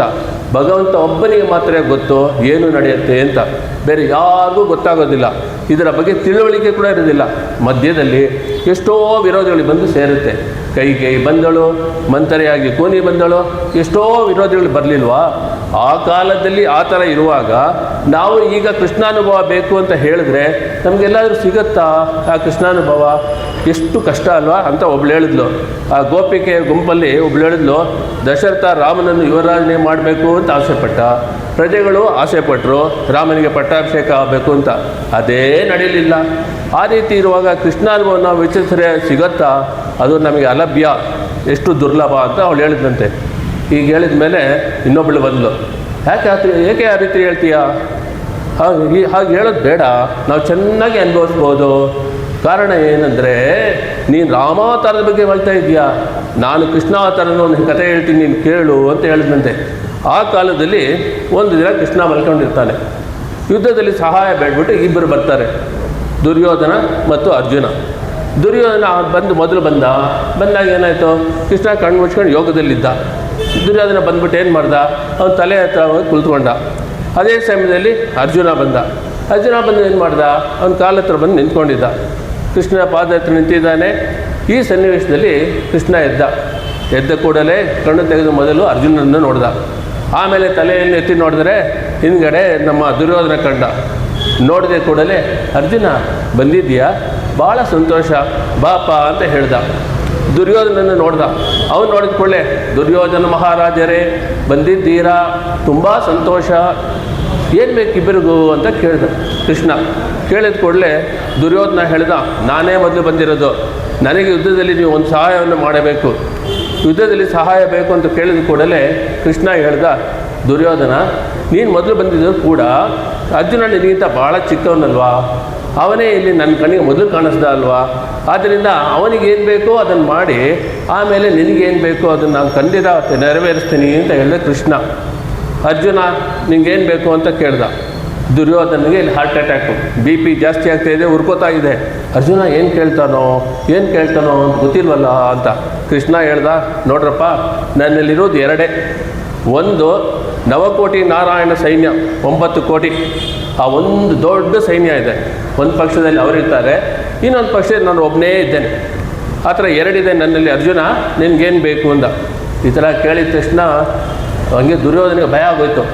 S1: ಒಬ್ಬನಿಗೆ ಮಾತ್ರ ಗೊತ್ತು ಏನು ನಡೆಯುತ್ತೆ ಅಂತ. ಬೇರೆ ಯಾರಿಗೂ ಗೊತ್ತಾಗೋದಿಲ್ಲ. ಇದರ ಬಗ್ಗೆ ತಿಳುವಳಿಕೆ ಕೂಡ ಇರೋದಿಲ್ಲ. ಮಧ್ಯದಲ್ಲಿ ಎಷ್ಟೋ ವಿರೋಧಿಗಳು ಬಂದು ಸೇರುತ್ತೆ. ಕೈಕೇಯಿ ಬಂದಳು, ಮಂಥರೆಯಾಗಿ ಕೂನಿ ಬಂದಳು, ಎಷ್ಟೋ ವಿರೋಧಿಗಳು ಬರಲಿಲ್ವಾ? ಆ ಕಾಲದಲ್ಲಿ ಆ ಥರ ಇರುವಾಗ ನಾವು ಈಗ ಕೃಷ್ಣಾನುಭವ ಬೇಕು ಅಂತ ಹೇಳಿದ್ರೆ ನಮಗೆಲ್ಲಾದರೂ ಸಿಗುತ್ತಾ ಆ ಕೃಷ್ಣಾನುಭವ? ಎಷ್ಟು ಕಷ್ಟ ಅಲ್ವಾ ಅಂತ ಒಬ್ಳು ಹೇಳಿದ್ಲು. ಆ ಗೋಪಿಕೆ ಗುಂಪಲ್ಲಿ ಒಬ್ಳು ಹೇಳಿದ್ಲು, ದಶರಥ ರಾಮನನ್ನು ಯುವರಾಜನೇ ಮಾಡಬೇಕು ಅಂತ ಆಸೆಪಟ್ಟ. ಪ್ರಜೆಗಳು ಆಸೆಪಟ್ಟರು ರಾಮನಿಗೆ ಪಟ್ಟಾಭಿಷೇಕ ಆಗಬೇಕು ಅಂತ. ಅದೇ ನಡೀಲಿಲ್ಲ. ಆ ರೀತಿ ಇರುವಾಗ ಕೃಷ್ಣಾನುಭವ ನಾವು ವಿಚಾರಿಸಿದ್ರೆ ಸಿಗುತ್ತಾ? ಅದು ನಮಗೆ ಅಲಭ್ಯ, ಎಷ್ಟು ದುರ್ಲಭ ಅಂತ ಅವಳು ಹೇಳಿದ್ದಂತೆ. ಈಗ ಹೇಳಿದ ಮೇಲೆ ಇನ್ನೊಬ್ಬಳು ಬಂದಳು. ಏಕೆ ಆ ರೀತಿ ಹೇಳ್ತೀಯಾ? ಹಾಗೆ ಹೇಳೋದು ಬೇಡ, ನಾವು ಚೆನ್ನಾಗಿ ಅನುಭವಿಸ್ಬೋದು. ಕಾರಣ ಏನಂದರೆ, ನೀನು ರಾಮಾವತಾರದ ಬಗ್ಗೆ ಹೇಳ್ತಾ ಇದೆಯಾ, ನಾನು ಕೃಷ್ಣಾವತಾರದ ಒಂದು ಕಥೆ ಹೇಳ್ತೀನಿ, ನೀನು ಕೇಳು ಅಂತ ಹೇಳಿದಂತೆ. ಆ ಕಾಲದಲ್ಲಿ ಒಂದು ದಿನ ಕೃಷ್ಣ ಮಲ್ಕೊಂಡಿರ್ತಾನೆ. ಯುದ್ಧದಲ್ಲಿ ಸಹಾಯ ಬೇಡ್ಬಿಟ್ಟು ಇಬ್ಬರು ಬರ್ತಾರೆ, ದುರ್ಯೋಧನ ಮತ್ತು ಅರ್ಜುನ. ದುರ್ಯೋಧನ ಮೊದಲು ಬಂದಾಗ ಏನಾಯಿತು? ಕೃಷ್ಣ ಕಣ್ಣು ಮುಚ್ಕೊಂಡು ಯೋಗದಲ್ಲಿದ್ದ. ದುರ್ಯೋಧನ ಬಂದ್ಬಿಟ್ಟು ಏನು ಮಾಡ್ದ? ಅವನ ತಲೆ ಹತ್ರ ಹೋಗಿ ಕುಳಿತುಕೊಂಡ. ಅದೇ ಸಮಯದಲ್ಲಿ ಅರ್ಜುನ ಬಂದು ಏನು ಮಾಡ್ದ? ಅವನ ಕಾಲ ಹತ್ರ ಬಂದು ನಿಂತ್ಕೊಂಡಿದ್ದ. ಕೃಷ್ಣನ ಪಾದ ಹತ್ರ ನಿಂತಿದ್ದಾನೆ. ಈ ಸನ್ನಿವೇಶದಲ್ಲಿ ಕೃಷ್ಣ ಎದ್ದ ಕೂಡಲೇ ಕಣ್ಣು ತೆಗೆದು ಮೊದಲು ಅರ್ಜುನನನ್ನು ನೋಡ್ದ. ಆಮೇಲೆ ತಲೆಯನ್ನು ಎತ್ತಿ ನೋಡಿದ್ರೆ ಹಿಂದ್ಗಡೆ ನಮ್ಮ ದುರ್ಯೋಧನ ಕಂಡ. ನೋಡಿದೆ ಕೂಡಲೇ, ಅರ್ಜುನ ಬಂದಿದ್ದೀಯಾ? ಭಾಳ ಸಂತೋಷ, ಬಾಪ ಅಂತ ಹೇಳ್ದ. ದುರ್ಯೋಧನನ್ನು ನೋಡ್ದ. ಅವನು ನೋಡಿದ ಕೂಡಲೇ, ದುರ್ಯೋಧನ ಮಹಾರಾಜರೇ ಬಂದಿದ್ದೀರಾ, ತುಂಬ ಸಂತೋಷ, ಏನು ಬೇಕು ಇಬ್ಬರಿಗೂ ಅಂತ ಕೇಳಿದ ಕೃಷ್ಣ. ಕೇಳಿದ ಕೂಡಲೇ ದುರ್ಯೋಧನ ಹೇಳ್ದ, ನಾನೇ ಮೊದಲು ಬಂದಿರೋದು, ನನಗೆ ಯುದ್ಧದಲ್ಲಿ ನೀವು ಒಂದು ಸಹಾಯವನ್ನು ಮಾಡಬೇಕು, ಯುದ್ಧದಲ್ಲಿ ಸಹಾಯ ಬೇಕು ಅಂತ ಕೇಳಿದ ಕೂಡಲೇ ಕೃಷ್ಣ ಹೇಳ್ದ, ದುರ್ಯೋಧನ ನೀನು ಮೊದಲು ಬಂದಿದ್ದು ಕೂಡ ಅರ್ಜುನ ನಿನಗಿಂತ ಭಾಳ ಚಿಕ್ಕವನಲ್ವಾ, ಅವನೇ ಇಲ್ಲಿ ನನ್ನ ಕಣ್ಣಿಗೆ ಮೊದಲು ಕಾಣಿಸ್ದ ಅಲ್ವಾ, ಆದ್ದರಿಂದ ಅವನಿಗೇನು ಬೇಕೋ ಅದನ್ನು ಮಾಡಿ ಆಮೇಲೆ ನಿನಗೇನು ಬೇಕೋ ಅದನ್ನು ನಾನು ಖಂಡಿತ ನೆರವೇರಿಸ್ತೀನಿ ಅಂತ ಹೇಳಿದೆ ಕೃಷ್ಣ. ಅರ್ಜುನ ನಿಂಗೇನು ಬೇಕು ಅಂತ ಕೇಳ್ದ. ದುರ್ಯೋಧನಿಗೆ ಇಲ್ಲಿ ಹಾರ್ಟ್ ಅಟ್ಯಾಕು, BP ಜಾಸ್ತಿ ಆಗ್ತಾಯಿದೆ, ಉರ್ಕೋತಾ ಇದೆ. ಅರ್ಜುನ ಏನು ಕೇಳ್ತಾನೋ ಅಂತ ಗೊತ್ತಿಲ್ವಲ್ಲ ಅಂತ. ಕೃಷ್ಣ ಹೇಳ್ದ, ನೋಡ್ರಪ್ಪ, ನನ್ನಲ್ಲಿರೋದು ಎರಡೇ. ಒಂದು ನವಕೋಟಿ ನಾರಾಯಣ ಸೈನ್ಯ 9 ಕೋಟಿ, ಆ ಒಂದು ದೊಡ್ಡ ಸೈನ್ಯ ಇದೆ. ಒಂದು ಪಕ್ಷದಲ್ಲಿ ಅವರಿರ್ತಾರೆ, ಇನ್ನೊಂದು ಪಕ್ಷದಲ್ಲಿ ನಾನು ಒಬ್ಬನೇ ಇದ್ದೇನೆ. ಆ ಥರ ಎರಡಿದೆ ನನ್ನಲ್ಲಿ. ಅರ್ಜುನ ನಿನಗೇನು ಬೇಕು ಅಂದ. ಈ ಥರ ಕೇಳಿದ ತಕ್ಷಣ ಹಂಗೆ ದುರ್ಯೋಧನಿಗೆ ಭಯ ಆಗೋಯ್ತು.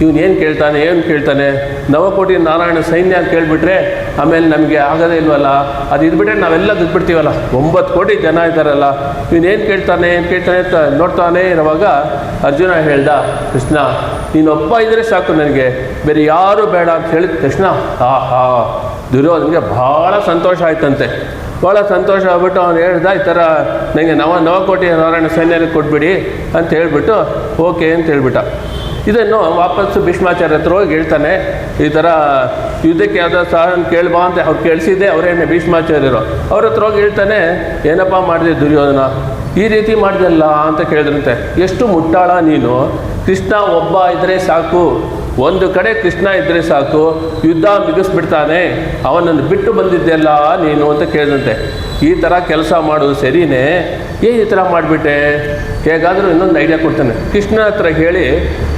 S1: ಇವನು ಏನು ಕೇಳ್ತಾನೆ, ನವಕೋಟಿ ನಾರಾಯಣ ಸೈನ್ಯ ಅಂತ ಕೇಳಿಬಿಟ್ರೆ ಆಮೇಲೆ ನಮಗೆ ಆಗೋದೇ ಇಲ್ವಲ್ಲ, ಅದು ಇದ್ಬಿಟ್ರೆ ನಾವೆಲ್ಲ ದುಡ್ಬಿಡ್ತೀವಲ್ಲ, 9 ಕೋಟಿ ಜನ ಇದ್ದಾರಲ್ಲ, ಇವನೇನು ಕೇಳ್ತಾನೆ ಅಂತ ನೋಡ್ತಾನೆ ಇರುವಾಗ ಅರ್ಜುನ ಹೇಳ್ದ, ಕೃಷ್ಣ ನೀನೊಬ್ಬ ಇದ್ದರೆ ಸಾಕು ನನಗೆ, ಬೇರೆ ಯಾರೂ ಬೇಡ ಅಂತ ಹೇಳಿದ ತಕ್ಷಣ ಆಹಾ, ದುರ್ಯೋಧನಿಗೆ ಭಾಳ ಸಂತೋಷ ಆಯ್ತಂತೆ. ಭಾಳ ಸಂತೋಷ ಆಗ್ಬಿಟ್ಟು ಅವನು ಹೇಳ್ದ, ಈ ಥರ ನನಗೆ ನವಕೋಟಿ ನಾರಾಯಣ ಸೈನ್ಯಕ್ಕೆ ಕೊಟ್ಬಿಡಿ ಅಂತ ಹೇಳ್ಬಿಟ್ಟು ಓಕೆ ಅಂತ ಹೇಳ್ಬಿಟ್ಟ. ಇದನ್ನು ವಾಪಸ್ಸು ಭೀಷ್ಮಾಚಾರ್ಯ ಹತ್ರ ಹೋಗಿ ಹೇಳ್ತಾನೆ, ಈ ಥರ ಯುದ್ಧಕ್ಕೆ ಯಾವುದೋ ಸಹಾಯ ಕೇಳ್ಬಾ ಅಂತ ಅವ್ರು ಕೇಳಿಸಿದ್ದೆ ಅವರೇನೆ ಭೀಷ್ಮಾಚಾರ್ಯರು. ಅವ್ರ ಹತ್ರ ಹೋಗಿ ಹೇಳ್ತಾನೆ, ಏನಪ್ಪ ಮಾಡಿದೆ ದುರ್ಯೋಧನ, ಈ ರೀತಿ ಮಾಡಿದಲ್ಲ ಅಂತ ಕೇಳಿದ್ರಂತೆ. ಎಷ್ಟು ಮುಟ್ಟಾಳ ನೀನು, ಕೃಷ್ಣ ಒಬ್ಬ ಇದ್ದರೆ ಸಾಕು, ಒಂದು ಕಡೆ ಕೃಷ್ಣ ಇದ್ದರೆ ಸಾಕು, ಯುದ್ಧ ಮುಗಿಸ್ಬಿಡ್ತಾನೆ, ಅವನನ್ನು ಬಿಟ್ಟು ಬಂದಿದ್ದೆಲ್ಲ ನೀನು ಅಂತ ಕೇಳಿದಂತೆ. ಈ ಥರ ಕೆಲಸ ಮಾಡೋದು ಸರಿನೇ, ಈ ಥರ ಮಾಡಿಬಿಟ್ಟೆ, ಹೇಗಾದರೂ ಇನ್ನೊಂದು ಐಡಿಯಾ ಕೊಡ್ತಾನೆ. ಕೃಷ್ಣ ಹತ್ರ ಹೇಳಿ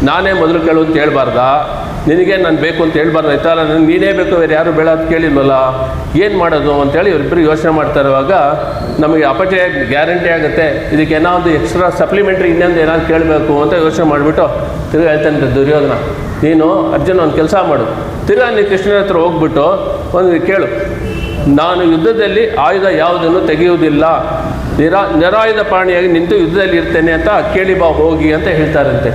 S1: ನಾನೇ ಮೊದಲು ಕೇಳು ಅಂತ ಹೇಳ್ಬಾರ್ದಾ, ನಿನಗೆ ನಾನು ಬೇಕು ಅಂತ ಹೇಳ್ಬಾರ್ದು ಆಯ್ತಲ್ಲ, ನನಗೆ ನೀನೇ ಬೇಕು ಬೇರೆ ಯಾರು ಬೇಡ ಅಂತ ಕೇಳಿಲ್ವಲ್ಲ, ಏನು ಮಾಡೋದು ಅಂತೇಳಿ ಇವರಿಬ್ಬರು ಯೋಚನೆ ಮಾಡ್ತಾ ಇರುವಾಗ ನಮಗೆ ಅಪಚಯ ಗ್ಯಾರಂಟಿ ಆಗುತ್ತೆ, ಇದಕ್ಕೆ ಏನೋ ಒಂದು ಎಕ್ಸ್ಟ್ರಾ ಸಪ್ಲಿಮೆಂಟ್ರಿ ಇನ್ನೊಂದು ಏನಾದ್ರು ಕೇಳಬೇಕು ಅಂತ ಯೋಚನೆ ಮಾಡಿಬಿಟ್ಟು ತಿರ್ಗಿ ಹೇಳ್ತಾನೆ ದುರ್ಯೋಧನ, ನೀನು ಅರ್ಜುನ ಒಂದು ಕೆಲಸ ಮಾಡು, ತಿರ್ಗಿ ನೀನು ಕೃಷ್ಣನ ಹತ್ರ ಹೋಗ್ಬಿಟ್ಟು ಒಂದು ಕೇಳು, ನಾನು ಯುದ್ಧದಲ್ಲಿ ಆಯುಧ ಯಾವುದನ್ನು ತೆಗೆಯುವುದಿಲ್ಲ, ನಿರಾಯುಧ ಪ್ರಾಣಿಯಾಗಿ ನಿಂತು ಯುದ್ಧದಲ್ಲಿ ಇರ್ತೇನೆ ಅಂತ ಕೇಳಿ ಬಾ ಹೋಗಿ ಅಂತ ಹೇಳ್ತಾರಂತೆ.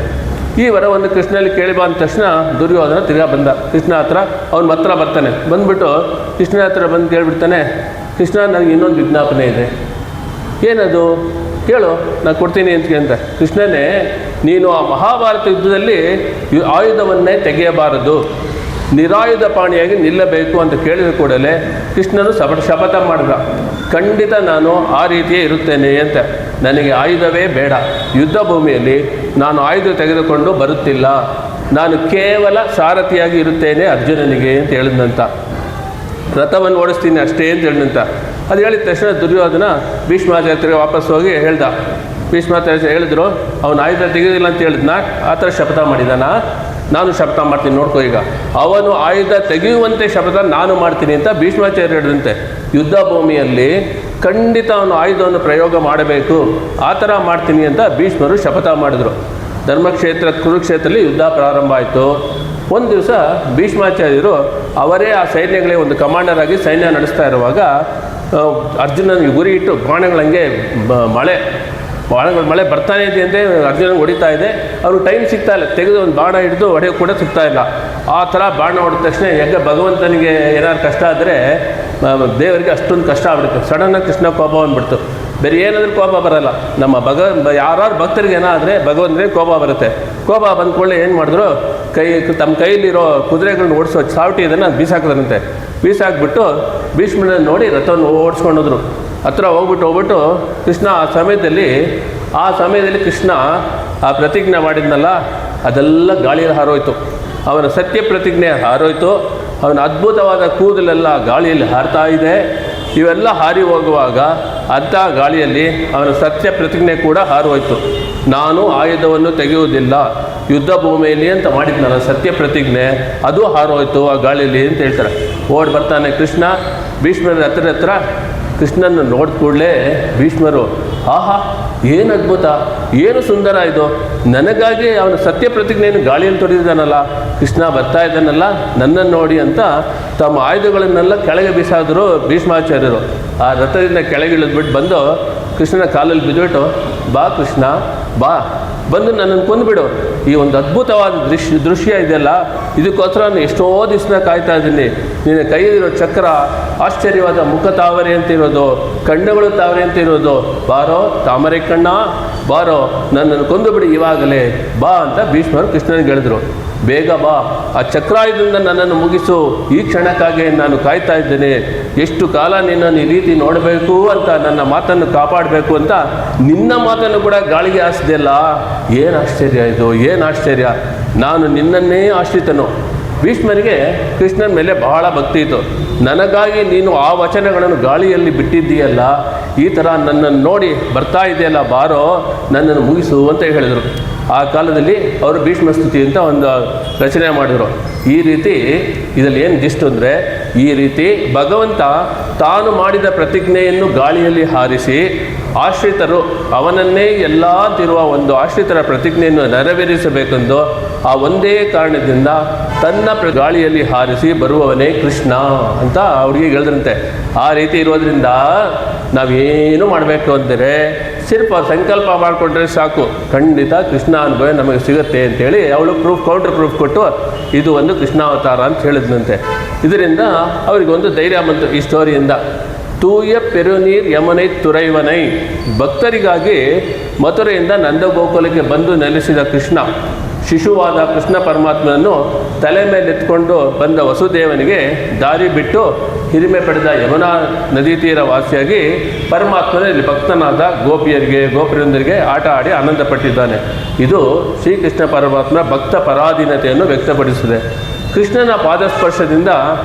S1: ಈ ವರವನ್ನು ಕೃಷ್ಣನಲ್ಲಿ ಕೇಳಿ ಬಾ ಅಂದ ತಕ್ಷಣ ದುರ್ಯೋಧನ ತಿರ್ಗಾ ಬಂದ ಕೃಷ್ಣ ಹತ್ರ. ಅವನು ಹತ್ರ ಬರ್ತಾನೆ, ಬಂದುಬಿಟ್ಟು ಕೃಷ್ಣ ಹತ್ರ ಬಂದು ಕೇಳಿಬಿಡ್ತಾನೆ, ಕೃಷ್ಣ ನನಗೆ ಇನ್ನೊಂದು ವಿಜ್ಞಾಪನೆ ಇದೆ. ಏನದು ಕೇಳು, ನಾನು ಕೊಡ್ತೀನಿ ಅಂತ ಕೃಷ್ಣನೇ, ನೀನು ಆ ಮಹಾಭಾರತ ಯುದ್ಧದಲ್ಲಿ ಆಯುಧವನ್ನೇ ತೆಗೆಯಬಾರದು, ನಿರಾಯುಧ ಪಾಣಿಯಾಗಿ ನಿಲ್ಲಬೇಕು ಅಂತ ಕೇಳಿದ ಕೂಡಲೇ ಕೃಷ್ಣನು ಶಪಥ ಮಾಡಿದ, ಖಂಡಿತ ನಾನು ಆ ರೀತಿಯೇ ಇರುತ್ತೇನೆ ಅಂತ, ನನಗೆ ಆಯುಧವೇ ಬೇಡ, ಯುದ್ಧ ಭೂಮಿಯಲ್ಲಿ ನಾನು ಆಯುಧ ತೆಗೆದುಕೊಂಡು ಬರುತ್ತಿಲ್ಲ, ನಾನು ಕೇವಲ ಸಾರಥಿಯಾಗಿ ಇರುತ್ತೇನೆ ಅರ್ಜುನನಿಗೆ ಅಂತ ಹೇಳಿದಂತ, ರಥವನ್ನು ಓಡಿಸ್ತೀನಿ ಅಷ್ಟೇ ಅಂತ ಹೇಳಿದಂತ. ಅದು ಹೇಳಿದ ತಕ್ಷಣ ದುರ್ಯೋಧನ ಭೀಷ್ಮಾಚಾರ್ಯರಿಗೆ ವಾಪಸ್ ಹೋಗಿ ಹೇಳ್ದ. ಭೀಷ್ಮಾಚಾರ್ಯ ಹೇಳಿದ್ರು, ಅವನು ಆಯುಧ ತೆಗೆಯೋದಿಲ್ಲ ಅಂತ ಹೇಳಿದ್ನ, ಆ ಥರ ಶಪಥ ಮಾಡಿದಾನ, ನಾನು ಶಪಥ ಮಾಡ್ತೀನಿ ನೋಡ್ಕೋ, ಈಗ ಅವನು ಆಯುಧ ತೆಗೆಯುವಂತೆ ಶಪಥ ನಾನು ಮಾಡ್ತೀನಿ ಅಂತ ಭೀಷ್ಮಾಚಾರ್ಯ ಹೇಳಿದಂತೆ. ಯುದ್ಧ ಭೂಮಿಯಲ್ಲಿ ಖಂಡಿತ ಅವನು ಆಯುಧವನ್ನು ಪ್ರಯೋಗ ಮಾಡಬೇಕು, ಆ ಥರ ಮಾಡ್ತೀನಿ ಅಂತ ಭೀಷ್ಮರು ಶಪಥ ಮಾಡಿದರು. ಧರ್ಮಕ್ಷೇತ್ರ ಕುರುಕ್ಷೇತ್ರದಲ್ಲಿ ಯುದ್ಧ ಪ್ರಾರಂಭ ಆಯಿತು. ಒಂದು ದಿವಸ ಭೀಷ್ಮಾಚಾರ್ಯರು ಅವರೇ ಆ ಸೈನ್ಯಗಳೇ ಒಂದು ಕಮಾಂಡರ್ ಆಗಿ ಸೈನ್ಯ ನಡೆಸ್ತಾ ಇರುವಾಗ ಅರ್ಜುನನಿಗೆ ಗುರಿ ಇಟ್ಟು ಬಾಣಗಳಂಗೆ ಮಳೆ ಬರ್ತಾನೆ ಇದೆ ಅಂದರೆ ಅರ್ಜುನನಿಗೆ ಹೊಡಿತಾ ಇದೆ. ಅವ್ರು ಟೈಮ್ ಸಿಗ್ತಾ ಇಲ್ಲ, ತೆಗೆದು ಒಂದು ಬಾಣ ಹಿಡಿದು ಹೊಡೆಯೋಕೆ ಕೂಡ ಸಿಗ್ತಾ ಇಲ್ಲ. ಆ ಥರ ಬಾಣ ಹೊಡೆದ ತಕ್ಷಣ ಯಾಕೆ ಭಗವಂತನಿಗೆ ಏನಾದ್ರು ಕಷ್ಟ ಆದರೆ ದೇವರಿಗೆ ಅಷ್ಟೊಂದು ಕಷ್ಟ ಆಗ್ಬಿಡುತ್ತೆ. ಸಡನ್ನಾಗಿ ಕೃಷ್ಣ ಕೋಪ ಬಂದುಬಿಡ್ತು. ಬೇರೆ ಏನಾದರೂ ಕೋಪ ಬರೋಲ್ಲ, ನಮ್ಮ ಯಾರು ಭಕ್ತರಿಗೆ ಏನಾದರೆ ಭಗವಂತನಿಗೆ ಕೋಪ ಬರುತ್ತೆ. ಕೋಪ ಬಂದ್ಕೊಳ್ಳೆ ಏನು ಮಾಡಿದ್ರು, ತಮ್ಮ ಕೈಯಲ್ಲಿರೋ ಕುದುರೆಗಳನ್ನ ಓಡಿಸೋ ಚಾವಟಿ ಇದನ್ನು ಬೀಸಾಕಿದ್ರಂತೆ. ಬೀಸಾಕ್ಬಿಟ್ಟು ಭೀಷ್ಮನ ನೋಡಿ ರಥವನ್ನು ಓಡಿಸ್ಕೊಂಡೋದ್ರು. ಹತ್ರ ಹೋಗ್ಬಿಟ್ಟು ಕೃಷ್ಣ ಆ ಸಮಯದಲ್ಲಿ ಕೃಷ್ಣ ಆ ಪ್ರತಿಜ್ಞೆ ಮಾಡಿದ್ನಲ್ಲ, ಅದೆಲ್ಲ ಗಾಳಿಯಲ್ಲಿ ಹಾರೋಯ್ತು. ಅವನ ಸತ್ಯ ಪ್ರತಿಜ್ಞೆ ಹಾರೋಯ್ತು. ಅವನ ಅದ್ಭುತವಾದ ಕೂದಲೆಲ್ಲ ಗಾಳಿಯಲ್ಲಿ ಹಾರ್ತಾ ಇದೆ. ಇವೆಲ್ಲ ಹಾರಿ ಹೋಗುವಾಗ ಅಂಥ ಗಾಳಿಯಲ್ಲಿ ಅವನ ಸತ್ಯ ಪ್ರತಿಜ್ಞೆ ಕೂಡ ಹಾರೋಯ್ತು. ನಾನು ಆಯುಧವನ್ನು ತೆಗೆಯುವುದಿಲ್ಲ ಯುದ್ಧ ಭೂಮಿಯಲ್ಲಿ ಅಂತ ಮಾಡಿದ್ನಲ್ಲ ಸತ್ಯ ಪ್ರತಿಜ್ಞೆ, ಅದು ಹಾರೋಯ್ತು ಆ ಗಾಳಿಯಲ್ಲಿ ಅಂತ ಹೇಳ್ತಾರೆ. ಓಡಿ ಬರ್ತಾನೆ ಕೃಷ್ಣ ಭೀಷ್ಮರ ಹತ್ರ. ಕೃಷ್ಣನ ನೋಡಿದ ಕೂಡಲೇ ಭೀಷ್ಮರು, ಆಹಾ ಏನು ಅದ್ಭುತ, ಏನು ಸುಂದರ ಇದು, ನನಗಾಗಿ ಅವನ ಸತ್ಯ ಪ್ರತಿಜ್ಞೆಯನ್ನು ಗಾಳಿಯಲ್ಲಿ ತೊಡೆದಿದ್ದಾನಲ್ಲ, ಕೃಷ್ಣ ಬರ್ತಾ ಇದ್ದಾನಲ್ಲ ನನ್ನನ್ನು ನೋಡಿ ಅಂತ ತಮ್ಮ ಆಯುಧಗಳನ್ನೆಲ್ಲ ಕೆಳಗೆ ಬೀಸಾದರು ಭೀಷ್ಮಾಚಾರ್ಯರು. ಆ ರಥದಿಂದ ಕೆಳಗೆ ಇಳಿದ್ಬಿಟ್ಟು ಬಂದು ಕೃಷ್ಣನ ಕಾಲಲ್ಲಿ ಬಿದ್ದುಬಿಟ್ಟು, ಬಾ ಕೃಷ್ಣ ಬಾ, ಬಂದು ನನ್ನನ್ನು ಕೊಂದುಬಿಡು. ಈ ಒಂದು ಅದ್ಭುತವಾದ ದೃಶ್ಯ ಇದೆಯಲ್ಲ, ಇದಕ್ಕೋಸ್ಕರ ನಾನು ಎಷ್ಟೋ ದಿವಸ ಕಾಯ್ತಾ ಇದ್ದೀನಿ. ನಿನ್ನ ಕೈಯಲ್ಲಿರೋ ಚಕ್ರ ಆಶ್ಚರ್ಯವಾದ ಮುಖ ತಾವರೆ ಅಂತ ಇರೋದು, ಕಣ್ಣುಗಳು ತಾವರೆ ಅಂತ ಇರೋದು, ಬಾರೋ ತಾಮರೆ ಕಣ್ಣ ಬಾರೋ, ನನ್ನನ್ನು ಕೊಂದುಬಿಡಿ ಇವಾಗಲೇ ಬಾ ಅಂತ ಭೀಷ್ಮರು ಕೃಷ್ಣನಿಗೆ ಹೇಳಿದ್ರು. ಬೇಗ ಬಾ, ಆ ಚಕ್ರಾಯುಧದಿಂದ ನನ್ನನ್ನು ಮುಗಿಸು, ಈ ಕ್ಷಣಕ್ಕಾಗಿ ನಾನು ಕಾಯ್ತಾ ಇದ್ದೇನೆ. ಎಷ್ಟು ಕಾಲ ನಿನ್ನನ್ನು ಈ ರೀತಿ ನೋಡಬೇಕು ಅಂತ, ನನ್ನ ಮಾತನ್ನು ಕಾಪಾಡಬೇಕು ಅಂತ ನಿನ್ನ ಮಾತನ್ನು ಕೂಡ ಗಾಳಿಗೆ ಹಾಸಿದೆಯಲ್ಲ, ಏನು ಆಶ್ಚರ್ಯ ಇದು, ಏನು ಆಶ್ಚರ್ಯ. ನಾನು ನಿನ್ನನ್ನೇ ಆಶ್ರಿತನು, ಭೀಷ್ಮರಿಗೆ ಕೃಷ್ಣನ ಮೇಲೆ ಬಹಳ ಭಕ್ತಿ ಇತ್ತು. ನನಗಾಗಿ ನೀನು ಆ ವಚನಗಳನ್ನು ಗಾಳಿಯಲ್ಲಿ ಬಿಟ್ಟಿದ್ದೀಯಲ್ಲ, ಈ ಥರ ನನ್ನನ್ನು ನೋಡಿ ಬರ್ತಾ ಇದೆಯಲ್ಲ, ಬಾರೋ ನನ್ನನ್ನು ಮುಗಿಸು ಅಂತ ಹೇಳಿದರು. ಆ ಕಾಲದಲ್ಲಿ ಅವರು ಭೀಷ್ಮ ಸ್ತುತಿ ಅಂತ ಒಂದು ರಚನೆ ಮಾಡಿದರು. ಈ ರೀತಿ ಇದರಲ್ಲಿ ಏನು ಜಿಸ್ಟು ಅಂದರೆ, ಈ ರೀತಿ ಭಗವಂತ ತಾನು ಮಾಡಿದ ಪ್ರತಿಜ್ಞೆಯನ್ನು ಗಾಳಿಯಲ್ಲಿ ಹಾರಿಸಿ ಆಶ್ರಿತರು ಅವನನ್ನೇ ಎಲ್ಲ ಅಂತಿರುವ ಒಂದು ಆಶ್ರಿತರ ಪ್ರತಿಜ್ಞೆಯನ್ನು ನೆರವೇರಿಸಬೇಕೆಂದು ಆ ಒಂದೇ ಕಾರಣದಿಂದ ತನ್ನ ಗಾಳಿಯಲ್ಲಿ ಹಾರಿಸಿ ಬರುವವನೇ ಕೃಷ್ಣ ಅಂತ ಅವ್ರಿಗೆ ಹೇಳಿದ್ರಂತೆ. ಆ ರೀತಿ ಇರೋದ್ರಿಂದ ನಾವೇನು ಮಾಡಬೇಕು ಅಂದರೆ ಸ್ವಲ್ಪ ಸಂಕಲ್ಪ ಮಾಡಿಕೊಂಡ್ರೆ ಸಾಕು, ಖಂಡಿತ ಕೃಷ್ಣ ಅನುಭವ ನಮಗೆ ಸಿಗುತ್ತೆ ಅಂತೇಳಿ ಅವಳು ಕೌಂಟರ್ ಪ್ರೂಫ್ ಕೊಟ್ಟು ಇದು ಒಂದು ಕೃಷ್ಣಾವತಾರ ಅಂತ ಹೇಳಿದ್ನಂತೆ. ಇದರಿಂದ ಅವರಿಗೊಂದು ಧೈರ್ಯ ಬಂತು ಈ ಸ್ಟೋರಿಯಿಂದ. ತೂಯ ಪೆರುನೀರ್ ಯಮನೈ ತುರೈವನೈ, ಭಕ್ತರಿಗಾಗಿ ಮಥುರೆಯಿಂದ ನಂದಗೋಕುಲಕ್ಕೆ ಬಂದು ನೆಲೆಸಿದ ಕೃಷ್ಣ, ಶಿಶುವಾದ ಕೃಷ್ಣ ಪರಮಾತ್ಮನನ್ನು ತಲೆ ಮೇಲೆತ್ಕೊಂಡು ಬಂದ ವಸುದೇವನಿಗೆ ದಾರಿ ಬಿಟ್ಟು ಹಿರಿಮೆ ಪಡೆದ ಯಮುನಾ ನದಿ ತೀರ ವಾಸಿಯಾಗಿ ಪರಮಾತ್ಮನಲ್ಲಿ ಭಕ್ತನಾದ ಗೋಪಿಯರಿಗೆ ಆಟ ಆಡಿ ಆನಂದಪಟ್ಟಿದ್ದಾನೆ. ಇದು ಶ್ರೀಕೃಷ್ಣ ಪರಮಾತ್ಮ ಭಕ್ತ ಪರಾಧೀನತೆಯನ್ನು ವ್ಯಕ್ತಪಡಿಸಿದೆ. ಕೃಷ್ಣನ ಪಾದಸ್ಪರ್ಶದಿಂದ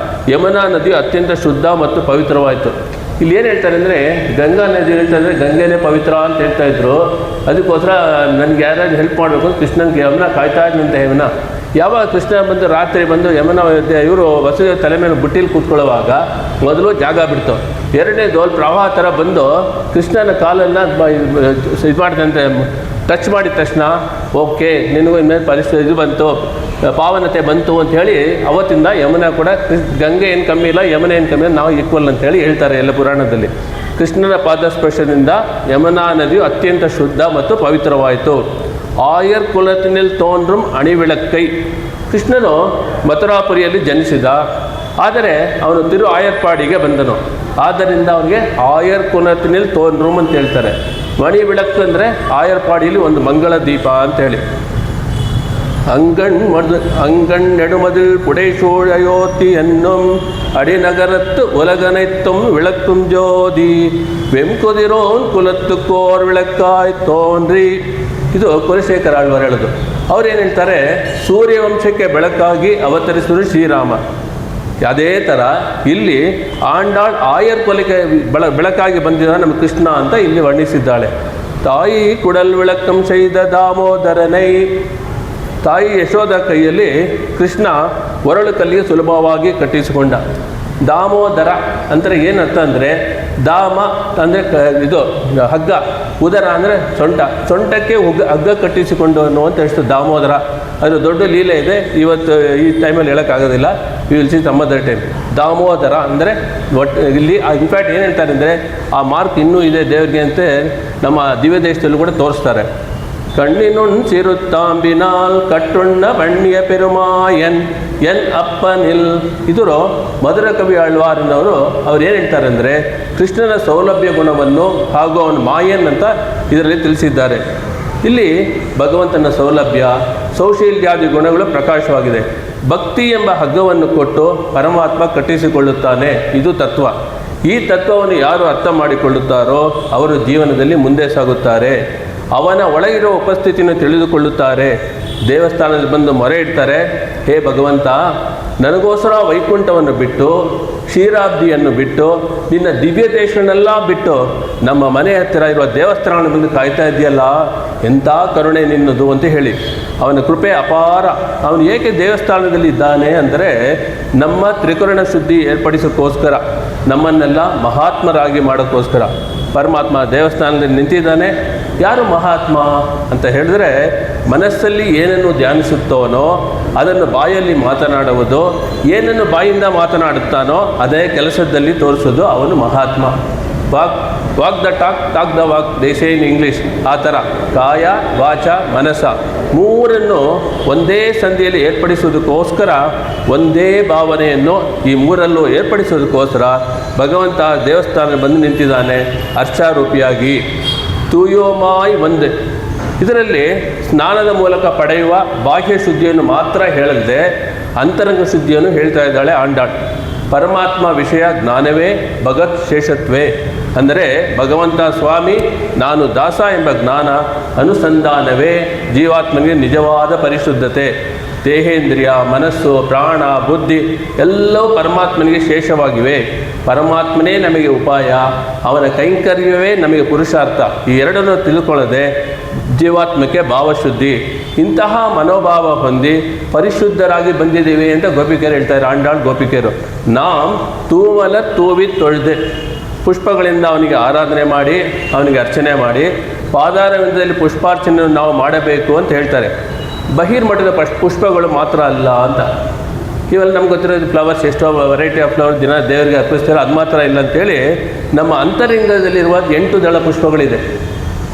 S1: ಯಮುನಾ ನದಿಯು ಅತ್ಯಂತ ಶುದ್ಧ ಮತ್ತು ಪವಿತ್ರವಾಯಿತು. ಇಲ್ಲಿ ಏನು ಹೇಳ್ತಾರೆ ಅಂದರೆ, ಗಂಗಾ ನದಿ ಹೇಳ್ತಾರೆ ಗಂಗೆನೇ ಪವಿತ್ರ ಅಂತ ಹೇಳ್ತಾ ಇದ್ರು. ಅದಕ್ಕೋಸ್ಕರ ನನಗೆ ಯಾರಾದ್ರು ಹೆಲ್ಪ್ ಮಾಡಬೇಕು ಅಂತ ಕೃಷ್ಣನಿಗೆ ಯಮುನಾ ಕಾಯ್ತಾ ಇದ್ದಂತೆ. ಯಮುನಾ ಯಾವಾಗ ಕೃಷ್ಣ ಬಂದು ರಾತ್ರಿ ಬಂದು ಯಮುನಾ ಇವರು ವಸುದೇವ ತಲೆ ಮೇಲೆ ಬುಟ್ಟಿಲಿ ಕೂತ್ಕೊಳ್ಳುವಾಗ ಮೊದಲು ಜಾಗ ಬಿಡ್ತು. ಎರಡನೇದು ಪ್ರವಾಹ ಥರ ಬಂದು ಕೃಷ್ಣನ ಕಾಲನ್ನು ಇದು ಮಾಡ್ದಂತೆ ಟಚ್ ಮಾಡಿದ ತಕ್ಷಣ ಓಕೆ ನಿನಗೂ ಇನ್ಮೇಲೆ ಪರಿಸ್ಥಿತಿ ಇದು ಬಂತು, ಪಾವನತೆ ಬಂತು ಅಂಥೇಳಿ ಅವತ್ತಿಂದ ಯಮುನಾ ಕೂಡ ಗಂಗೆ ಏನು ಕಮ್ಮಿ ಇಲ್ಲ, ಯಮುನಾ ಏನು ಕಮ್ಮಿ ಇಲ್ಲ, ನಾವು ಈಕ್ವಲ್ ಅಂತೇಳಿ ಹೇಳ್ತಾರೆ ಎಲ್ಲ ಪುರಾಣದಲ್ಲಿ. ಕೃಷ್ಣನ ಪಾದಸ್ಪರ್ಶದಿಂದ ಯಮುನಾ ನದಿಯು ಅತ್ಯಂತ ಶುದ್ಧ ಮತ್ತು ಪವಿತ್ರವಾಯಿತು. ಆಯರ್ ಕುಲತಿನಿಲ್ ತೋನ್rum ಅಣಿವಿಳಕ್ಕೈ, ಕೃಷ್ಣನು ಮಥುರಾಪುರಿಯಲ್ಲಿ ಜನಿಸಿದ, ಆದರೆ ಅವನು ತಿರು ಆಯರ್ಪಾಡಿಗೆ ಬಂದನು. ಆದ್ದರಿಂದ ಅವನಿಗೆ ಆಯರ್ ಕುಲತಿನಿಲ್ ತೋನ್rum ಅಂತ ಹೇಳ್ತಾರೆ. ಮಣಿ ಬೆಳಕು ಅಂದರೆ ಆಯರ್ಪಾಡಿಯಲ್ಲಿ ಒಂದು ಮಂಗಳ ದೀಪ ಅಂತೇಳಿ. அங்கண்ணெடுமதில் புடைசூழையோத்தி என்னும் அடிநகரத்து உலகனைத்தும் விளக்கும் ஜோதி வெம்குதிரோன் ಕುಲತ್ತುಕೋರ್ ವಿಳಕ್ಕಾಯ್ ತೋನ್ರಿ. ಇದು ಕುಲಶೇಖರ ಆಳ್ವಾರ್ ಹೇಳೋದು. ಅವ್ರೇನು ಹೇಳ್ತಾರೆ, ಸೂರ್ಯವಂಶಕ್ಕೆ ಬೆಳಕಾಗಿ ಅವತರಿಸಿದ್ರು ಶ್ರೀರಾಮ. ಅದೇ ಥರ ಇಲ್ಲಿ ಆಂಡಾಳ್ ಆಯರ್ ಕೊಲೆಗೆ ಬೆಳಕಾಗಿ ಬಂದಿದ್ದ ನಮ್ಮ ಕೃಷ್ಣ ಅಂತ ಇಲ್ಲಿ ವರ್ಣಿಸಿದ್ದಾಳೆ. ತಾಯಿ ಕುಡಲ್ ವಿಳಕ್ಕಂ ಶೈದ ದಾಮೋದರನೈ, ತಾಯಿ ಯಶೋಧ ಕೈಯಲ್ಲಿ ಕೃಷ್ಣ ಒರಳು ಕಲ್ಲಿಗೆ ಸುಲಭವಾಗಿ ಕಟ್ಟಿಸಿಕೊಂಡ. ದಾಮೋದರ ಅಂದರೆ ಏನರ್ಥ ಅಂದರೆ, ದಾಮ ಅಂದರೆ ಇದು ಹಗ್ಗ, ಉದರ ಅಂದರೆ ಸೊಂಟಕ್ಕೆ ಹಗ್ಗ ಕಟ್ಟಿಸಿಕೊಂಡವನು ಅಂತ ಹೇಳ್ತು ದಾಮೋದರ. ಅದು ದೊಡ್ಡ ಲೀಲೆ ಇದೆ, ಇವತ್ತು ಈ ಟೈಮಲ್ಲಿ ಹೇಳೋಕ್ಕಾಗೋದಿಲ್ಲ, you will see some other time. Damodara ಅಂದರೆ ಒಟ್ಟು ಇಲ್ಲಿ ಇನ್ಫ್ಯಾಕ್ಟ್ ಏನು ಹೇಳ್ತಾರೆ ಅಂದರೆ, ಆ ಮಾರ್ಕ್ ಇನ್ನೂ ಇದೆ ದೇವರಿಗೆ ಅಂತ ನಮ್ಮ ದಿವ್ಯ ದೇಶದಲ್ಲೂ ಕೂಡ ತೋರಿಸ್ತಾರೆ. ಕಣ್ಣಿನುಣ್ ಸಿರುತ್ತಾಂಬಿನಾಲ್ ಕಟ್ಟುಣ್ಣ ಬಣ್ಣಿಯ ಪೆರುಮಾಯನ್ ಎನ್ ಅಪ್ಪನಿಲ್. ಇದರು ಮಧುರ ಕವಿ ಆಳ್ವಾರನವರು ಅವ್ರು ಏನು ಹೇಳ್ತಾರೆ ಅಂದರೆ, ಕೃಷ್ಣನ ಸೌಲಭ್ಯ ಗುಣವನ್ನು ಹಾಗೂ ಅವನ ಮಾಯನ್ ಅಂತ ಇದರಲ್ಲಿ ತಿಳಿಸಿದ್ದಾರೆ. ಇಲ್ಲಿ ಭಗವಂತನ ಸೌಲಭ್ಯ ಸೌಶೀಲ್ಯಾದಿ ಗುಣಗಳು ಪ್ರಕಾಶವಾಗಿದೆ. ಭಕ್ತಿ ಎಂಬ ಹಗ್ಗವನ್ನು ಕೊಟ್ಟು ಪರಮಾತ್ಮ ಕಟ್ಟಿಸಿಕೊಳ್ಳುತ್ತಾನೆ, ಇದು ತತ್ವ. ಈ ತತ್ವವನ್ನು ಯಾರು ಅರ್ಥ ಮಾಡಿಕೊಳ್ಳುತ್ತಾರೋ ಅವರು ಜೀವನದಲ್ಲಿ ಮುಂದೆ ಸಾಗುತ್ತಾರೆ. ಅವನ ಒಳಗಿರುವ ಉಪಸ್ಥಿತಿಯನ್ನು ತಿಳಿದುಕೊಳ್ಳುತ್ತಾರೆ. ದೇವಸ್ಥಾನದಲ್ಲಿ ಬಂದು ಮೊರೆ ಇಡ್ತಾರೆ, ಹೇ ಭಗವಂತ, ನನಗೋಸ್ಕರ ವೈಕುಂಠವನ್ನು ಬಿಟ್ಟು, ಕ್ಷೀರಾಬ್ದಿಯನ್ನು ಬಿಟ್ಟು, ನಿನ್ನ ದಿವ್ಯ ದೇಶವನ್ನೆಲ್ಲ ಬಿಟ್ಟು ನಮ್ಮ ಮನೆ ಹತ್ತಿರ ಇರುವ ದೇವಸ್ಥಾನ ಬಂದು ಕಾಯ್ತಾ ಇದೆಯಲ್ಲ, ಎಂಥ ಕರುಣೆ ನಿನ್ನದು ಅಂತ ಹೇಳಿ ಅವನ ಕೃಪೆ ಅಪಾರ. ಅವನು ಏಕೆ ದೇವಸ್ಥಾನದಲ್ಲಿ ಇದ್ದಾನೆ ಅಂದರೆ, ನಮ್ಮ ತ್ರಿಕರಣ ಶುದ್ಧಿ ಏರ್ಪಡಿಸೋಕ್ಕೋಸ್ಕರ, ನಮ್ಮನ್ನೆಲ್ಲ ಮಹಾತ್ಮರಾಗಿ ಮಾಡೋಕ್ಕೋಸ್ಕರ ಪರಮಾತ್ಮ ದೇವಸ್ಥಾನದಲ್ಲಿ ನಿಂತಿದ್ದಾನೆ. ಯಾರು ಮಹಾತ್ಮ ಅಂತ ಹೇಳಿದ್ರೆ, ಮನಸ್ಸಲ್ಲಿ ಏನನ್ನು ಧ್ಯಾನಿಸುತ್ತಾನೋ ಅದನ್ನು ಬಾಯಲ್ಲಿ ಮಾತನಾಡುವುದು, ಏನನ್ನು ಬಾಯಿಂದ ಮಾತನಾಡುತ್ತಾನೋ ಅದೇ ಕೆಲಸದಲ್ಲಿ ತೋರಿಸೋದು ಅವನು Mahatma. Walk the talk the walk, they say in English. ಆ ಥರ ಕಾಯ ವಾಚ ಮನಸ ಮೂರನ್ನು ಒಂದೇ ಸಂಧಿಯಲ್ಲಿ ಏರ್ಪಡಿಸೋದಕ್ಕೋಸ್ಕರ, ಒಂದೇ ಭಾವನೆಯನ್ನು ಈ ಮೂರಲ್ಲೂ ಏರ್ಪಡಿಸೋದಕ್ಕೋಸ್ಕರ ಭಗವಂತ ದೇವಸ್ಥಾನ ಬಂದು ನಿಂತಿದ್ದಾನೆ ಅರ್ಚಾರೂಪಿಯಾಗಿ. ತೂಯೋಮಾಯ್ ಒಂದೇ. ಇದರಲ್ಲಿ ಸ್ನಾನದ ಮೂಲಕ ಪಡೆಯುವ ಬಾಹ್ಯ ಶುದ್ಧಿಯನ್ನು ಮಾತ್ರ ಹೇಳದೆ ಅಂತರಂಗ ಶುದ್ಧಿಯನ್ನು ಹೇಳ್ತಾ ಇದ್ದಾಳೆ ಆಂಡಾಳ್. ಪರಮಾತ್ಮ ವಿಷಯ ಜ್ಞಾನವೇ ಭಗತ್ ಶೇಷತ್ವೇ ಅಂದರೆ, ಭಗವಂತ ಸ್ವಾಮಿ ನಾನು ದಾಸ ಎಂಬ ಜ್ಞಾನ ಅನುಸಂಧಾನವೇ ಜೀವಾತ್ಮನಿಗೆ ನಿಜವಾದ ಪರಿಶುದ್ಧತೆ. ದೇಹೇಂದ್ರಿಯ, ಮನಸ್ಸು, ಪ್ರಾಣ, ಬುದ್ಧಿ ಎಲ್ಲವೂ ಪರಮಾತ್ಮನಿಗೆ ಶೇಷವಾಗಿವೆ. ಪರಮಾತ್ಮನೇ ನಮಗೆ ಉಪಾಯ, ಅವನ ಕೈಂಕರ್ಯವೇ ನಮಗೆ ಪುರುಷಾರ್ಥ. ಈ ಎರಡನ್ನು ತಿಳ್ಕೊಳ್ಳದೆ ಜೀವಾತ್ಮಕ್ಕೆ ಭಾವಶುದ್ಧಿ, ಇಂತಹ ಮನೋಭಾವ ಹೊಂದಿ ಪರಿಶುದ್ಧರಾಗಿ ಬಂದಿದ್ದೀವಿ ಅಂತ ಗೋಪಿಕೆಯರು ಹೇಳ್ತಾರೆ. ಆಂಡಾಳ್ ಗೋಪಿಕೆಯರು ನಾಮ್ ತೂಮಲ ತೂವಿ ತೊಳೆದೆ, ಪುಷ್ಪಗಳಿಂದ ಅವನಿಗೆ ಆರಾಧನೆ ಮಾಡಿ, ಅವನಿಗೆ ಅರ್ಚನೆ ಮಾಡಿ, ಪಾದಾರವಿಂದದಲ್ಲಿ ಪುಷ್ಪಾರ್ಚನೆಯನ್ನು ನಾವು ಮಾಡಬೇಕು ಅಂತ ಹೇಳ್ತಾರೆ. ಬಹಿರ್ಮಠದ ಪುಷ್ಪಗಳು ಮಾತ್ರ ಅಲ್ಲ ಅಂತ. ಇವೆಲ್ಲ ನಮ್ಗೆ ಗೊತ್ತಿರೋದು ಫ್ಲವರ್ಸ್, ಎಷ್ಟೋ ವೆರೈಟಿ ಆಫ್ ಫ್ಲವರ್ ದಿನ ದೇವರಿಗೆ ಅರ್ಪಿಸ್ತಾರೆ, ಅದು ಮಾತ್ರ ಇಲ್ಲ ಅಂತೇಳಿ ನಮ್ಮ ಅಂತರಂಗದಲ್ಲಿರುವ 8 ದಳ ಪುಷ್ಪಗಳಿದೆ.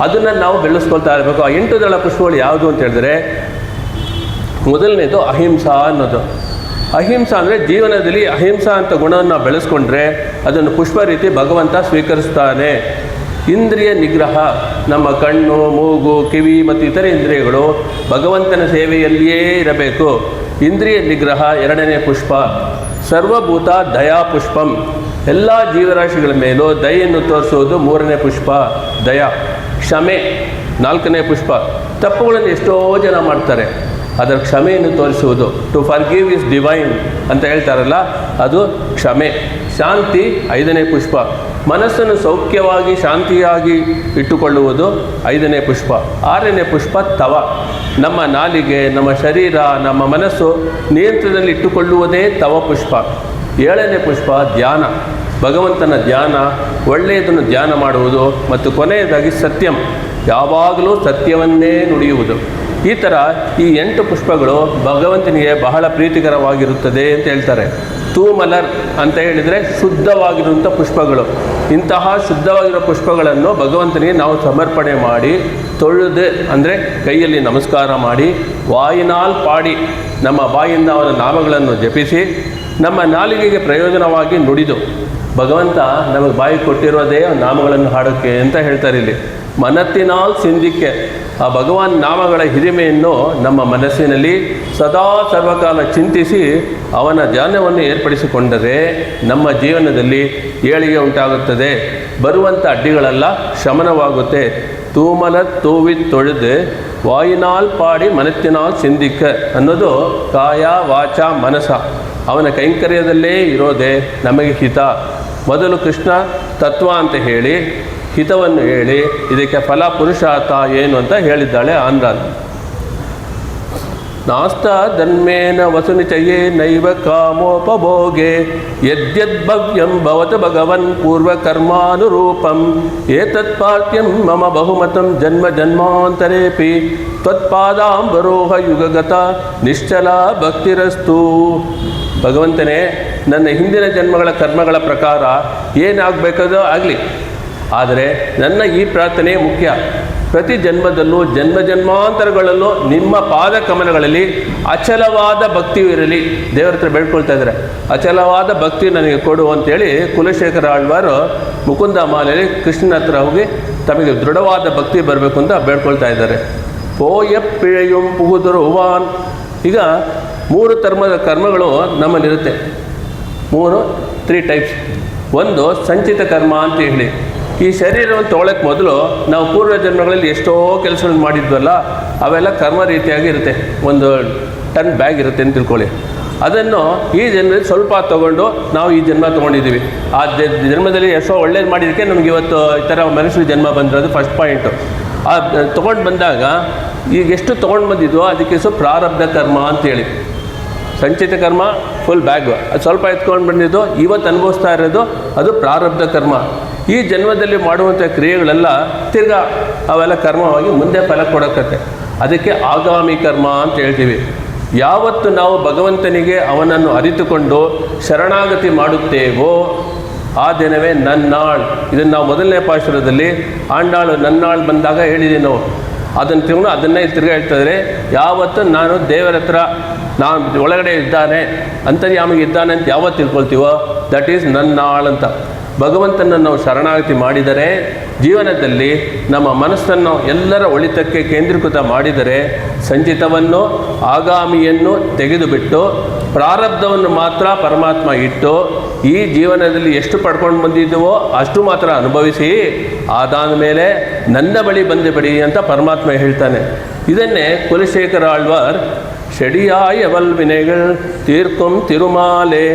S1: ಅದನ್ನು ನಾವು ಬೆಳೆಸ್ಕೊಳ್ತಾ ಇರಬೇಕು. ಆ 8 ದಳ ಪುಷ್ಪಗಳು ಯಾವುದು ಅಂತ ಹೇಳಿದ್ರೆ, ಮೊದಲನೇದು ಅಹಿಂಸಾ ಅನ್ನೋದು. ಅಹಿಂಸಾ ಅಂದರೆ ಜೀವನದಲ್ಲಿ ಅಹಿಂಸಾ ಅಂತ ಗುಣವನ್ನು ನಾವು ಬೆಳೆಸ್ಕೊಂಡ್ರೆ ಅದನ್ನು ಪುಷ್ಪ ರೀತಿ ಭಗವಂತ ಸ್ವೀಕರಿಸ್ತಾನೆ. ಇಂದ್ರಿಯ ನಿಗ್ರಹ, ನಮ್ಮ ಕಣ್ಣು, ಮೂಗು, ಕಿವಿ ಮತ್ತು ಇತರೆ ಇಂದ್ರಿಯಗಳು ಭಗವಂತನ ಸೇವೆಯಲ್ಲಿಯೇ ಇರಬೇಕು. ಇಂದ್ರಿಯ ನಿಗ್ರಹ 2ನೇ ಪುಷ್ಪ. ಸರ್ವಭೂತ ದಯಾ ಪುಷ್ಪಂ, ಎಲ್ಲ ಜೀವರಾಶಿಗಳ ಮೇಲೂ ದಯೆಯನ್ನು ತೋರಿಸುವುದು 3ನೇ ಪುಷ್ಪ ದಯಾ. ಕ್ಷಮೆ 4ನೇ ಪುಷ್ಪ. ತಪ್ಪುಗಳನ್ನು ಎಷ್ಟೋ ಜನ ಮಾಡ್ತಾರೆ, ಅದರ ಕ್ಷಮೆಯನ್ನು ತೋರಿಸುವುದು. ಟು ಫರ್ಗಿವ್ ಇಸ್ ಡಿವೈನ್ ಅಂತ ಹೇಳ್ತಾರಲ್ಲ, ಅದು ಕ್ಷಮೆ. ಶಾಂತಿ 5ನೇ ಪುಷ್ಪ. ಮನಸ್ಸನ್ನು ಸೌಖ್ಯವಾಗಿ ಶಾಂತಿಯಾಗಿ ಇಟ್ಟುಕೊಳ್ಳುವುದು 5ನೇ ಪುಷ್ಪ. 6ನೇ ಪುಷ್ಪ ತವ. ನಮ್ಮ ನಾಲಿಗೆ, ನಮ್ಮ ಶರೀರ, ನಮ್ಮ ಮನಸ್ಸು ನಿಯಂತ್ರಣದಲ್ಲಿ ಇಟ್ಟುಕೊಳ್ಳುವುದೇ ತವ ಪುಷ್ಪ. 7ನೇ ಪುಷ್ಪ ಧ್ಯಾನ, ಭಗವಂತನ ಧ್ಯಾನ, ಒಳ್ಳೆಯದನ್ನು ಧ್ಯಾನ ಮಾಡುವುದು. ಮತ್ತು ಕೊನೆಯದಾಗಿ ಸತ್ಯಂ, ಯಾವಾಗಲೂ ಸತ್ಯವನ್ನೇ ನುಡಿಯುವುದು. ಈ ಥರ ಈ 8 ಪುಷ್ಪಗಳು ಭಗವಂತನಿಗೆ ಬಹಳ ಪ್ರೀತಿಕರವಾಗಿರುತ್ತದೆ ಅಂತ ಹೇಳ್ತಾರೆ. ತೂಮಲರ್ ಅಂತ ಹೇಳಿದರೆ ಶುದ್ಧವಾಗಿರುವಂಥ ಪುಷ್ಪಗಳು. ಇಂತಹ ಶುದ್ಧವಾಗಿರೋ ಪುಷ್ಪಗಳನ್ನು ಭಗವಂತನಿಗೆ ನಾವು ಸಮರ್ಪಣೆ ಮಾಡಿ, ತೊಳೆದು ಅಂದರೆ ಕೈಯಲ್ಲಿ ನಮಸ್ಕಾರ ಮಾಡಿ, ವಾಯಿನಾಲ್ ಪಾಡಿ, ನಮ್ಮ ಬಾಯಿಂದ ಅವನ ನಾಮಗಳನ್ನು ಜಪಿಸಿ, ನಮ್ಮ ನಾಲಿಗೆಗೆ ಪ್ರಯೋಜನವಾಗಿ ನುಡಿದು, ಭಗವಂತ ನಮಗೆ ಬಾಯಿ ಕೊಟ್ಟಿರೋದೇ ನಾಮಗಳನ್ನು ಹಾಡೋಕ್ಕೆ ಅಂತ ಹೇಳ್ತಾರೆ ಇಲ್ಲಿ. ಮನತ್ತಿನಾಲ್ ಸಿಂಧಿಕೆ, ಆ ಭಗವಾನ್ ನಾಮಗಳ ಹಿರಿಮೆಯನ್ನು ನಮ್ಮ ಮನಸ್ಸಿನಲ್ಲಿ ಸದಾ ಸರ್ವಕಾಲ ಚಿಂತಿಸಿ ಅವನ ಧ್ಯಾನವನ್ನು ಏರ್ಪಡಿಸಿಕೊಂಡರೆ ನಮ್ಮ ಜೀವನದಲ್ಲಿ ಏಳಿಗೆ ಉಂಟಾಗುತ್ತದೆ. ಬರುವಂಥ ಅಡ್ಡಿಗಳೆಲ್ಲ ಶಮನವಾಗುತ್ತೆ. ತೂಮಲ ತೂವಿ ತೊಳೆದು ವಾಯಿನಾಲ್ ಪಾಡಿ ಮನತ್ತಿನಾಲ್ ಸಿಂಧಿಕ ಅನ್ನೋದು ಕಾಯ ವಾಚ ಮನಸ ಅವನ ಕೈಂಕರ್ಯದಲ್ಲೇ ಇರೋದೇ ನಮಗೆ ಹಿತ. ಮೊದಲು ಕೃಷ್ಣ ತತ್ವ ಅಂತ ಹೇಳಿ, ಹಿತವನ್ನು ಹೇಳಿ, ಇದಕ್ಕೆ ಫಲ ಪುರುಷಾರ್ಥ ಏನು ಅಂತ ಹೇಳಿದ್ದಾಳೆ ಆಂಧ್ರಾಲ್. ನಾಸ್ತ ಧನ್ಮೇನ ವಸುನಿಚಯೇ ನೈವ ಕಾಮೋಪಭೋಗೆ ಯದ್ಯದ್ಭವ್ಯಂ ಭವತ ಭಗವನ್ ಪೂರ್ವಕರ್ಮಾನುರೂಪಂ ಏತತ್ಪಾರ್ತ್ಯಂ ಮಮ ಬಹುಮತಂ ಜನ್ಮ ಜನ್ಮಾಂತರೇಪಿ ತ್ವತ್ಪಾದಾಂಬರೋಹ ಯುಗಗತ ನಿಶ್ಚಲ ಭಕ್ತಿರಸ್ತು. ಭಗವಂತನೇ, ನನ್ನ ಹಿಂದಿನ ಜನ್ಮಗಳ ಕರ್ಮಗಳ ಪ್ರಕಾರ ಏನಾಗಬೇಕದೋ ಆಗಲಿ, ಆದರೆ ನನ್ನ ಈ ಪ್ರಾರ್ಥನೆ ಮುಖ್ಯ. ಪ್ರತಿ ಜನ್ಮದಲ್ಲೂ ಜನ್ಮ ಜನ್ಮಾಂತರಗಳಲ್ಲೂ ನಿಮ್ಮ ಪಾದ ಕಮಲಗಳಲ್ಲಿ ಅಚಲವಾದ ಭಕ್ತಿಯೂ ಇರಲಿ. ದೇವರ ಹತ್ರ ಬೇಡ್ಕೊಳ್ತಾ ಇದ್ದಾರೆ, ಅಚಲವಾದ ಭಕ್ತಿ ನನಗೆ ಕೊಡು ಅಂತೇಳಿ ಕುಲಶೇಖರ ಆಳ್ವಾರು ಮುಕುಂದ ಮಾಲೆಯಲ್ಲಿ ಕೃಷ್ಣನ ಹತ್ರ ಹೋಗಿ ತಮಗೆ ದೃಢವಾದ ಭಕ್ತಿ ಬರಬೇಕು ಅಂತ ಬೇಡ್ಕೊಳ್ತಾ ಇದ್ದಾರೆ. ಪೋಯ ಪಿಳೆಯುಂ ಪುಗುದರು ಹೂವಾನ್. ಈಗ 3 ಧರ್ಮದ ಕರ್ಮಗಳು ನಮ್ಮಲ್ಲಿರುತ್ತೆ. 3 ಟೈಪ್ಸ್. ಒಂದು ಸಂಚಿತ ಕರ್ಮ ಅಂತ ಹೇಳಿ, ಈ ಶರೀರವನ್ನು ತೊಗೊಳಕ್ಕೆ ಮೊದಲು ನಾವು ಪೂರ್ವ ಜನ್ಮಗಳಲ್ಲಿ ಎಷ್ಟೋ ಕೆಲಸಗಳನ್ನು ಮಾಡಿದ್ವಲ್ಲ, ಅವೆಲ್ಲ ಕರ್ಮ ರೀತಿಯಾಗಿ ಇರುತ್ತೆ. ಒಂದು ಟನ್ ಬ್ಯಾಗ್ ಇರುತ್ತೆ ಅಂತ ತಿಳ್ಕೊಳ್ಳಿ. ಅದನ್ನು ಈ ಜನ್ಮದಲ್ಲಿ ಸ್ವಲ್ಪ ತೊಗೊಂಡು ನಾವು ಈ ಜನ್ಮ ತೊಗೊಂಡಿದ್ದೀವಿ. ಆ ಜನ್ಮದಲ್ಲಿ ಎಷ್ಟೋ ಒಳ್ಳೇದು ಮಾಡಿದ್ದಕ್ಕೆ ನಮಗೆ ಇವತ್ತು ಈ ಥರ ಮನುಷ್ಯರ ಜನ್ಮ ಬಂದಿರೋದು ಫಸ್ಟ್ ಪಾಯಿಂಟು. ಆ ತೊಗೊಂಡು ಬಂದಾಗ ಈಗ ಎಷ್ಟು ತೊಗೊಂಡು ಬಂದಿದ್ವೋ ಅದಕ್ಕೆ ಪ್ರಾರಬ್ಧ ಕರ್ಮ ಅಂತೇಳಿ. ಸಂಚಿತ ಕರ್ಮ ಫುಲ್ ಬ್ಯಾಗು, ಅದು ಸ್ವಲ್ಪ ಎತ್ಕೊಂಡು ಬಂದಿದ್ದು ಇವತ್ತು ಅನುಭವಿಸ್ತಾ ಇರೋದು ಅದು ಪ್ರಾರಬ್ಧ ಕರ್ಮ. ಈ ಜನ್ಮದಲ್ಲಿ ಮಾಡುವಂಥ ಕ್ರಿಯೆಗಳೆಲ್ಲ ತಿರ್ಗಾ ಅವೆಲ್ಲ ಕರ್ಮವಾಗಿ ಮುಂದೆ ಫಲ ಕೊಡೋಕತ್ತೆ. ಅದಕ್ಕೆ ಆಗಾಮಿ ಕರ್ಮ ಅಂತ ಹೇಳ್ತೀವಿ. ಯಾವತ್ತು ನಾವು ಭಗವಂತನಿಗೆ ಅವನನ್ನು ಅರಿತುಕೊಂಡು ಶರಣಾಗತಿ ಮಾಡುತ್ತೇವೋ ಆ ದಿನವೇ ನನ್ನಾಳ್. ಇದನ್ನು ನಾವು ಮೊದಲನೇ ಪಾಶುರದಲ್ಲಿ ಆಂಡಾಳು ನನ್ನಾಳು ಬಂದಾಗ ಹೇಳಿದ್ದೀವಿ ನಾವು. ಅದನ್ನು ತಿಳ್ಕೊಂಡು ಅದನ್ನೇ ತಿರ್ಗಾ ಹೇಳ್ತಿದ್ರೆ, ಯಾವತ್ತು ನಾನು ದೇವರ ಹತ್ರ ನಾನು ಒಳಗಡೆ ಇದ್ದಾನೆ, ಅಂತರ್ಯಾಮಿಗೆ ಇದ್ದಾನೆ ಅಂತ ಯಾವತ್ತು ತಿಳ್ಕೊಳ್ತೀವೋ ದಟ್ ಈಸ್ ನನ್ನಾಳ್ ಅಂತ. ಭಗವಂತನನ್ನು ನಾವು ಶರಣಾಗತಿ ಮಾಡಿದರೆ, ಜೀವನದಲ್ಲಿ ನಮ್ಮ ಮನಸ್ಸನ್ನು ಎಲ್ಲರ ಒಳಿತಕ್ಕೆ ಕೇಂದ್ರೀಕೃತ ಮಾಡಿದರೆ, ಸಂಚಿತವನ್ನು ಆಗಾಮಿಯನ್ನು ತೆಗೆದುಬಿಟ್ಟು ಪ್ರಾರಬ್ಧವನ್ನು ಮಾತ್ರ ಪರಮಾತ್ಮ ಇಟ್ಟು ಈ ಜೀವನದಲ್ಲಿ ಎಷ್ಟು ಪಡ್ಕೊಂಡು ಬಂದಿದ್ದೀವೋ ಅಷ್ಟು ಮಾತ್ರ ಅನುಭವಿಸಿ ಆದಾದ ಮೇಲೆ ನನ್ನ ಬಳಿ ಬಂದು ಬಿಡಿ ಅಂತ ಪರಮಾತ್ಮ ಹೇಳ್ತಾನೆ. ಇದನ್ನೇ ಕುಲಶೇಖರ ಆಳ್ವಾರ್ செடியாய் எவல்வினைகள் தீர்க்கும் திருமாலே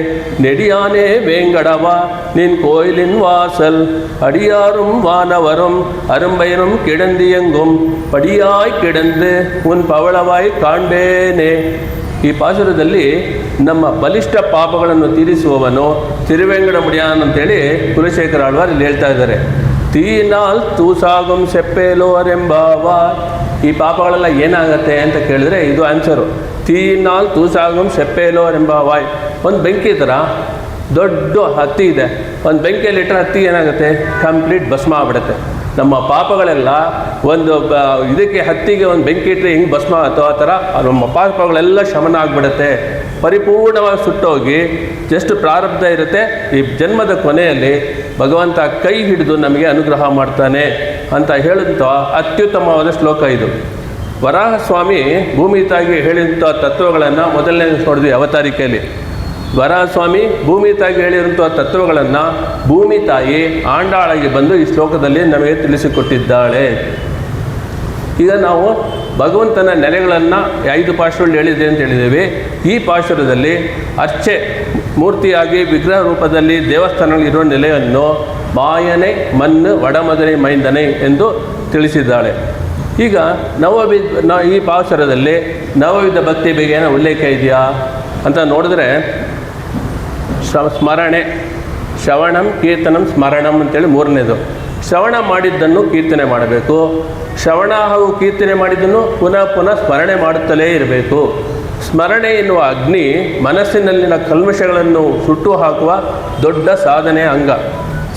S1: நெடியானே வேங்கடவா நின் கோயிலின் வாசல் அடியாரும் வானவரும் அரும்பயனும் கிடந்தியெங்கும் படியாய் கிடந்து உன் பவಳವಾய் ಕಾಣ್ಬೇನೆ. ಈ ಪಾಸುರದಲ್ಲಿ ನಮ್ಮ ಬಲಿಷ್ಠ ಪಾಪಗಳನ್ನು ತೀರಿಸುವವನು ತಿರುವೆಂಗಡಮುಡಿಯಾನ್ ಅಂತೇಳಿ ಕುಲಶೇಖರ ಆಳ್ವಾರ್ ಇಲ್ಲಿ ಹೇಳ್ತಾ ಇದ್ದಾರೆ. ತೀನಾಲ್ ತೂಸಾಗಂ ಸೆಪ್ಪೇಲೋರೆಂಬಾವ. ಈ ಪಾಪಗಳೆಲ್ಲ ಏನಾಗತ್ತೆ ಅಂತ ಕೇಳಿದ್ರೆ ಇದು ಆನ್ಸರು. ತೀನಾಲ್ ತೂಸಾಗಂ ಸೆಪ್ಪೇಲೋರೆಂಬಾವಾಯ್. ಒಂದು ಬೆಂಕಿ ಥರ ದೊಡ್ಡ ಹತ್ತಿ ಇದೆ, ಒಂದು ಬೆಂಕಿಯಲ್ಲಿ ಇಟ್ಟರೆ ಹತ್ತಿ ಏನಾಗುತ್ತೆ, ಕಂಪ್ಲೀಟ್ ಭಸ್ಮ ಆಗ್ಬಿಡುತ್ತೆ. ನಮ್ಮ ಪಾಪಗಳೆಲ್ಲ ಒಂದು ಇದಕ್ಕೆ ಹತ್ತಿಗೆ ಒಂದು ಬೆಂಕಿ ಇಟ್ಟರೆ ಹೆಂಗೆ ಭಸ್ಮ ಆಗುತ್ತೋ ಆ ಥರ ನಮ್ಮ ಪಾಪಗಳೆಲ್ಲ ಶಮನ ಆಗಿಬಿಡುತ್ತೆ, ಪರಿಪೂರ್ಣವಾಗಿ ಸುಟ್ಟೋಗಿ ಎಷ್ಟು ಪ್ರಾರಬ್ಧ ಇರುತ್ತೆ ಈ ಜನ್ಮದ ಕೊನೆಯಲ್ಲಿ ಭಗವಂತ ಕೈ ಹಿಡಿದು ನಮಗೆ ಅನುಗ್ರಹ ಮಾಡ್ತಾನೆ ಅಂತ ಹೇಳುವಂಥ ಅತ್ಯುತ್ತಮವಾದ ಶ್ಲೋಕ ಇದು. ವರಾಹಸ್ವಾಮಿ ಭೂಮಿ ತಾಯಿಗೆ ಹೇಳಿದಂಥ ತತ್ವಗಳನ್ನು ಮೊದಲನೇ ನೋಡಿದ್ವಿ ಅವತಾರಿಕೆಯಲ್ಲಿ. ವರಾಹಸ್ವಾಮಿ ಭೂಮಿ ತಾಯಿಗೆ ಹೇಳಿರುವಂಥ ತತ್ವಗಳನ್ನು ಭೂಮಿ ತಾಯಿ ಆಂಡಾಳಾಗಿ ಬಂದು ಈ ಶ್ಲೋಕದಲ್ಲಿ ನಮಗೆ ತಿಳಿಸಿಕೊಟ್ಟಿದ್ದಾಳೆ. ಈಗ ನಾವು ಭಗವಂತನ ನೆಲೆಗಳನ್ನು 5 ಪಾಶುರಲ್ಲಿ ಹೇಳಿದೆ ಅಂತ ಹೇಳಿದ್ದೇವೆ. ಈ ಪಾಶುರದಲ್ಲಿ ಅರ್ಚೆ ಮೂರ್ತಿಯಾಗಿ ವಿಗ್ರಹ ರೂಪದಲ್ಲಿ ದೇವಸ್ಥಾನಗಳಿರುವ ನೆಲೆಯನ್ನು ಮಾಯನೆ ಮಣ್ಣು ವಡಮದನೆ ಮೈಂದನೆ ಎಂದು ತಿಳಿಸಿದ್ದಾಳೆ. ಈಗ ಈ ಪಾಶುರದಲ್ಲಿ ನವವಿಧ ಭಕ್ತಿ ಬಗ್ಗೆ ಏನೋ ಉಲ್ಲೇಖ ಇದೆಯಾ ಅಂತ ನೋಡಿದ್ರೆ ಸ್ಮರಣೆ, ಶ್ರವಣಂ ಕೀರ್ತನಂ ಸ್ಮರಣಂ ಅಂತೇಳಿ 3ನೇದು. ಶ್ರವಣ ಮಾಡಿದ್ದನ್ನು ಕೀರ್ತನೆ ಮಾಡಬೇಕು, ಶ್ರವಣ ಹಾಗೂ ಕೀರ್ತನೆ ಮಾಡಿದ್ದನ್ನು ಪುನಃ ಪುನಃ ಸ್ಮರಣೆ ಮಾಡುತ್ತಲೇ ಇರಬೇಕು. ಸ್ಮರಣೆ ಎನ್ನುವ ಅಗ್ನಿ ಮನಸ್ಸಿನಲ್ಲಿನ ಕಲ್ಮಶಗಳನ್ನು ಸುಟ್ಟು ಹಾಕುವ ದೊಡ್ಡ ಸಾಧನೆಯ ಅಂಗ.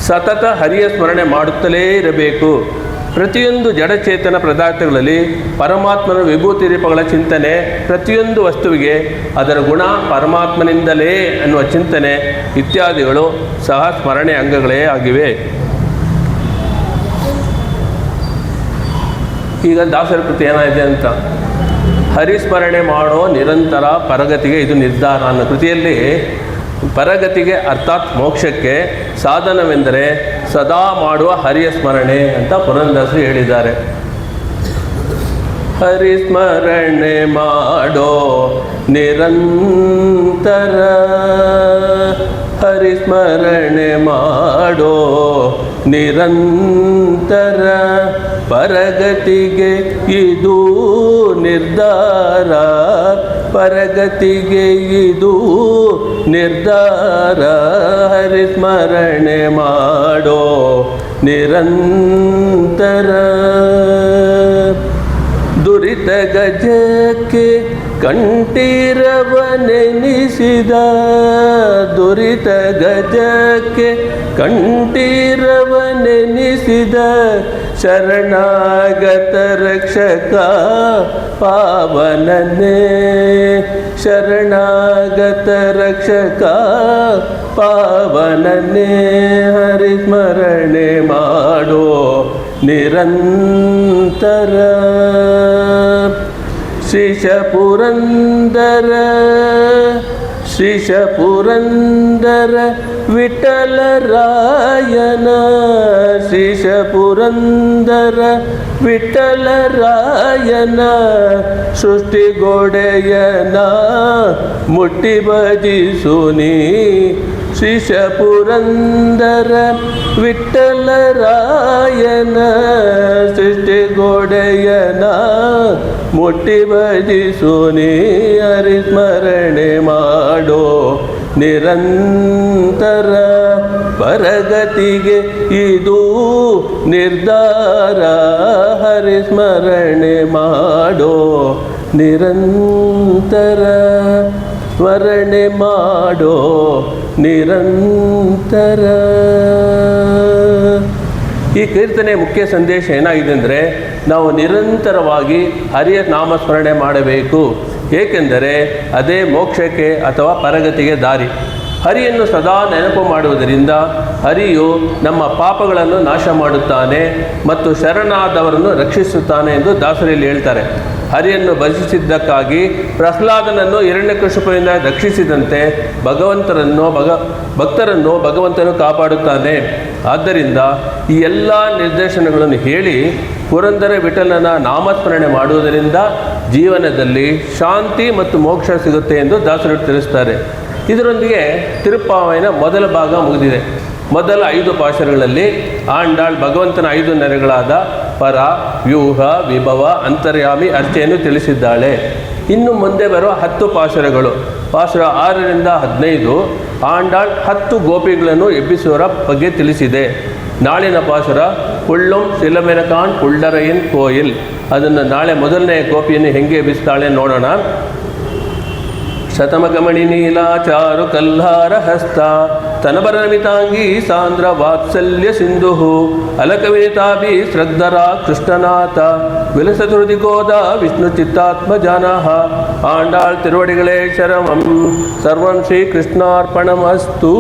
S1: ಸತತ ಹರಿಯ ಸ್ಮರಣೆ ಮಾಡುತ್ತಲೇ ಇರಬೇಕು. ಪ್ರತಿಯೊಂದು ಜಡಚೇತನ ಪದಾರ್ಥಗಳಲ್ಲಿ ಪರಮಾತ್ಮನ ವಿಭೂತಿ ರೂಪಗಳ ಚಿಂತನೆ, ಪ್ರತಿಯೊಂದು ವಸ್ತುವಿಗೆ ಅದರ ಗುಣ ಪರಮಾತ್ಮನಿಂದಲೇ ಅನ್ನುವ ಚಿಂತನೆ ಇತ್ಯಾದಿಗಳು ಸಹ ಸ್ಮರಣೆ ಅಂಗಗಳೇ ಆಗಿವೆ. ಈಗ ದಾಸರ ಕೃತಿ ಏನಾಗಿದೆ ಅಂತ, ಹರಿಸ್ಮರಣೆ ಮಾಡೋ ನಿರಂತರ ಪರಗತಿಗೆ ಇದು ನಿರ್ಧಾರ ಅನ್ನೋ ಕೃತಿಯಲ್ಲಿ ಪರಗತಿಗೆ ಅರ್ಥಾತ್ ಮೋಕ್ಷಕ್ಕೆ ಸಾಧನವೆಂದರೆ ಸದಾ ಮಾಡುವ ಹರಿಯ ಸ್ಮರಣೆ ಅಂತ ಪುರಂದರದಾಸರು ಹೇಳಿದ್ದಾರೆ. ಹರಿಸ್ಮರಣೆ ಮಾಡೋ ನಿರಂತರ, ಹರಿಸ್ಮರಣೆ ಮಾಡೋ ನಿರಂತರ, ಪರಗತಿಗೆ ಇದು ನಿರ್ಧಾರ, ಪರಗತಿಗೆ ಇದು ನಿರ್ಧಾರ. ಹರಿಸ್ಮರಣೆ ಮಾಡೋ ನಿರಂತರ. ದುರಿತ ಗಜಕ್ಕೆ ಕಂಠೀರವನೆನಿಸಿದ, ದುರಿತ ಗಜಕ್ಕೆ ಕಂಠೀರವನೆನಿಸಿದ, ಶರಣಾಗತ ರಕ್ಷಕ ಪಾವನನೇ, ಶರಣಾಗತ ರಕ್ಷಕ ಪಾವನನೇ. ಹರಿಸ್ಮರಣೆ ಮಾಡೋ ನಿರಂತರ. ಶ್ರೀಶ ಪುರಂದರ, ಶ್ರೀಶ ಪುರಂದರ ವಿಠಲರಾಯನ, ಶ್ರೀಶ ಪುರಂದರ ವಿಠಲರಾಯನ, ಸೃಷ್ಟಿಗೊಡೆಯನ ಮುಟ್ಟಿ ಭಜಿಸುನಿ. ಶ್ರೀಶ ಪುರಂದರ ವಿಠಲರಾಯನ, ಸೃಷ್ಟಿಗೊಡೆಯನ ಮುಟ್ಟಿ ಭಜಿಸುನಿ. ಹರಿಸ್ಮರಣೆ ಮಾಡೋ ನಿರಂತರ, ಪರಗತಿಗೆ ಇದು ನಿರ್ಧಾರ. ಹರಿಸ್ಮರಣೆ ಮಾಡೋ ನಿರಂತರ, ಸ್ಮರಣೆ ಮಾಡೋ ನಿರಂತರ. ಈ ಕೀರ್ತನೆ ಮುಖ್ಯ ಸಂದೇಶ ಏನಾಗಿದೆ ಅಂದರೆ, ನಾವು ನಿರಂತರವಾಗಿ ಹರಿಯ ನಾಮಸ್ಮರಣೆ ಮಾಡಬೇಕು. ಏಕೆಂದರೆ ಅದೇ ಮೋಕ್ಷಕ್ಕೆ ಅಥವಾ ಪರಗತಿಗೆ ದಾರಿ. ಹರಿಯನ್ನು ಸದಾ ನೆನಪು ಮಾಡುವುದರಿಂದ ಹರಿಯು ನಮ್ಮ ಪಾಪಗಳನ್ನು ನಾಶ ಮಾಡುತ್ತಾನೆ ಮತ್ತು ಶರಣಾದವರನ್ನು ರಕ್ಷಿಸುತ್ತಾನೆ ಎಂದು ದಾಸರಲ್ಲಿ ಹೇಳ್ತಾರೆ. ಹರಿಯನ್ನು ಭಜಿಸಿದ್ದಕ್ಕಾಗಿ ಪ್ರಹ್ಲಾದನನ್ನು ಹಿರಣ್ಯಕಶಿಪುವಿನಿಂದ ರಕ್ಷಿಸಿದಂತೆ ಭಕ್ತರನ್ನು ಭಗವಂತನು ಕಾಪಾಡುತ್ತಾನೆ. ಆದ್ದರಿಂದ ಈ ಎಲ್ಲ ನಿರ್ದೇಶನಗಳನ್ನು ಹೇಳಿ ಪುರಂದರ ವಿಠಲನ ನಾಮಸ್ಮರಣೆ ಮಾಡುವುದರಿಂದ ಜೀವನದಲ್ಲಿ ಶಾಂತಿ ಮತ್ತು ಮೋಕ್ಷ ಸಿಗುತ್ತೆ ಎಂದು ದಾಸರು ತಿಳಿಸ್ತಾರೆ. ಇದರೊಂದಿಗೆ ತಿರುಪ್ಪಾವೈನ ಮೊದಲ ಭಾಗ ಮುಗಿದಿದೆ. ಮೊದಲ 5 ಪಾಶುರಗಳಲ್ಲಿ ಆಂಡಾಳ್ ಭಗವಂತನ 5 ನೆಲೆಗಳಾದ ಪರ, ವ್ಯೂಹ, ವಿಭವ, ಅಂತರ್ಯಾಮಿ, ಅರ್ಚೆಯನ್ನು ತಿಳಿಸಿದ್ದಾಳೆ. ಇನ್ನು ಮುಂದೆ ಬರುವ 10 ಪಾಶುರಗಳು, ಪಾಶುರ 6ರಿಂದ 15 ಆಂಡಾಳ್ 10 ಗೋಪಿಗಳನ್ನು ಎಬ್ಬಿಸುವರ ಬಗ್ಗೆ ತಿಳಿಸಿದೆ. ನಾಳಿನ ಪಾಶುರ ಕುಳ್ಳುಂ ಸಿಲಮೆನಕಾನ್ ಕುಳ್ಳರೈನ್ ಕೋಯಿಲ್. ಅದನ್ನು ನಾಳೆ ಮೊದಲನೇ ಗೋಪಿಯನ್ನು ಹೆಂಗೆ ಎಬ್ಬಿಸ್ತಾಳೆ ನೋಡೋಣ. ಶತಮಕಮಣಿ ನೀಲಾಚಾರು ಕಲ್ಹಾರ ಹಸ್ತ ತನಬರಮಿತಾಂಗಿ ಸಾಂದ್ರ ವಾತ್ಸಲ್ಯ ಸಿಂಧು ಅಲಕವಿನಿತಾಭಿ ಶ್ರದ್ಧರ ಕೃಷ್ಣನಾಥ ವಿಲಸತೃದಿ ಗೋದ ವಿಷ್ಣು ಚಿತ್ತಾತ್ಮ ಜಾನಃ. ಆಂಡಾಳ್ ತಿರುವಡಿಗಳೇ ಶರಣಂ. ಸರ್ವಂ ಶ್ರೀ ಕೃಷ್ಣಾರ್ಪಣಮಸ್ತು.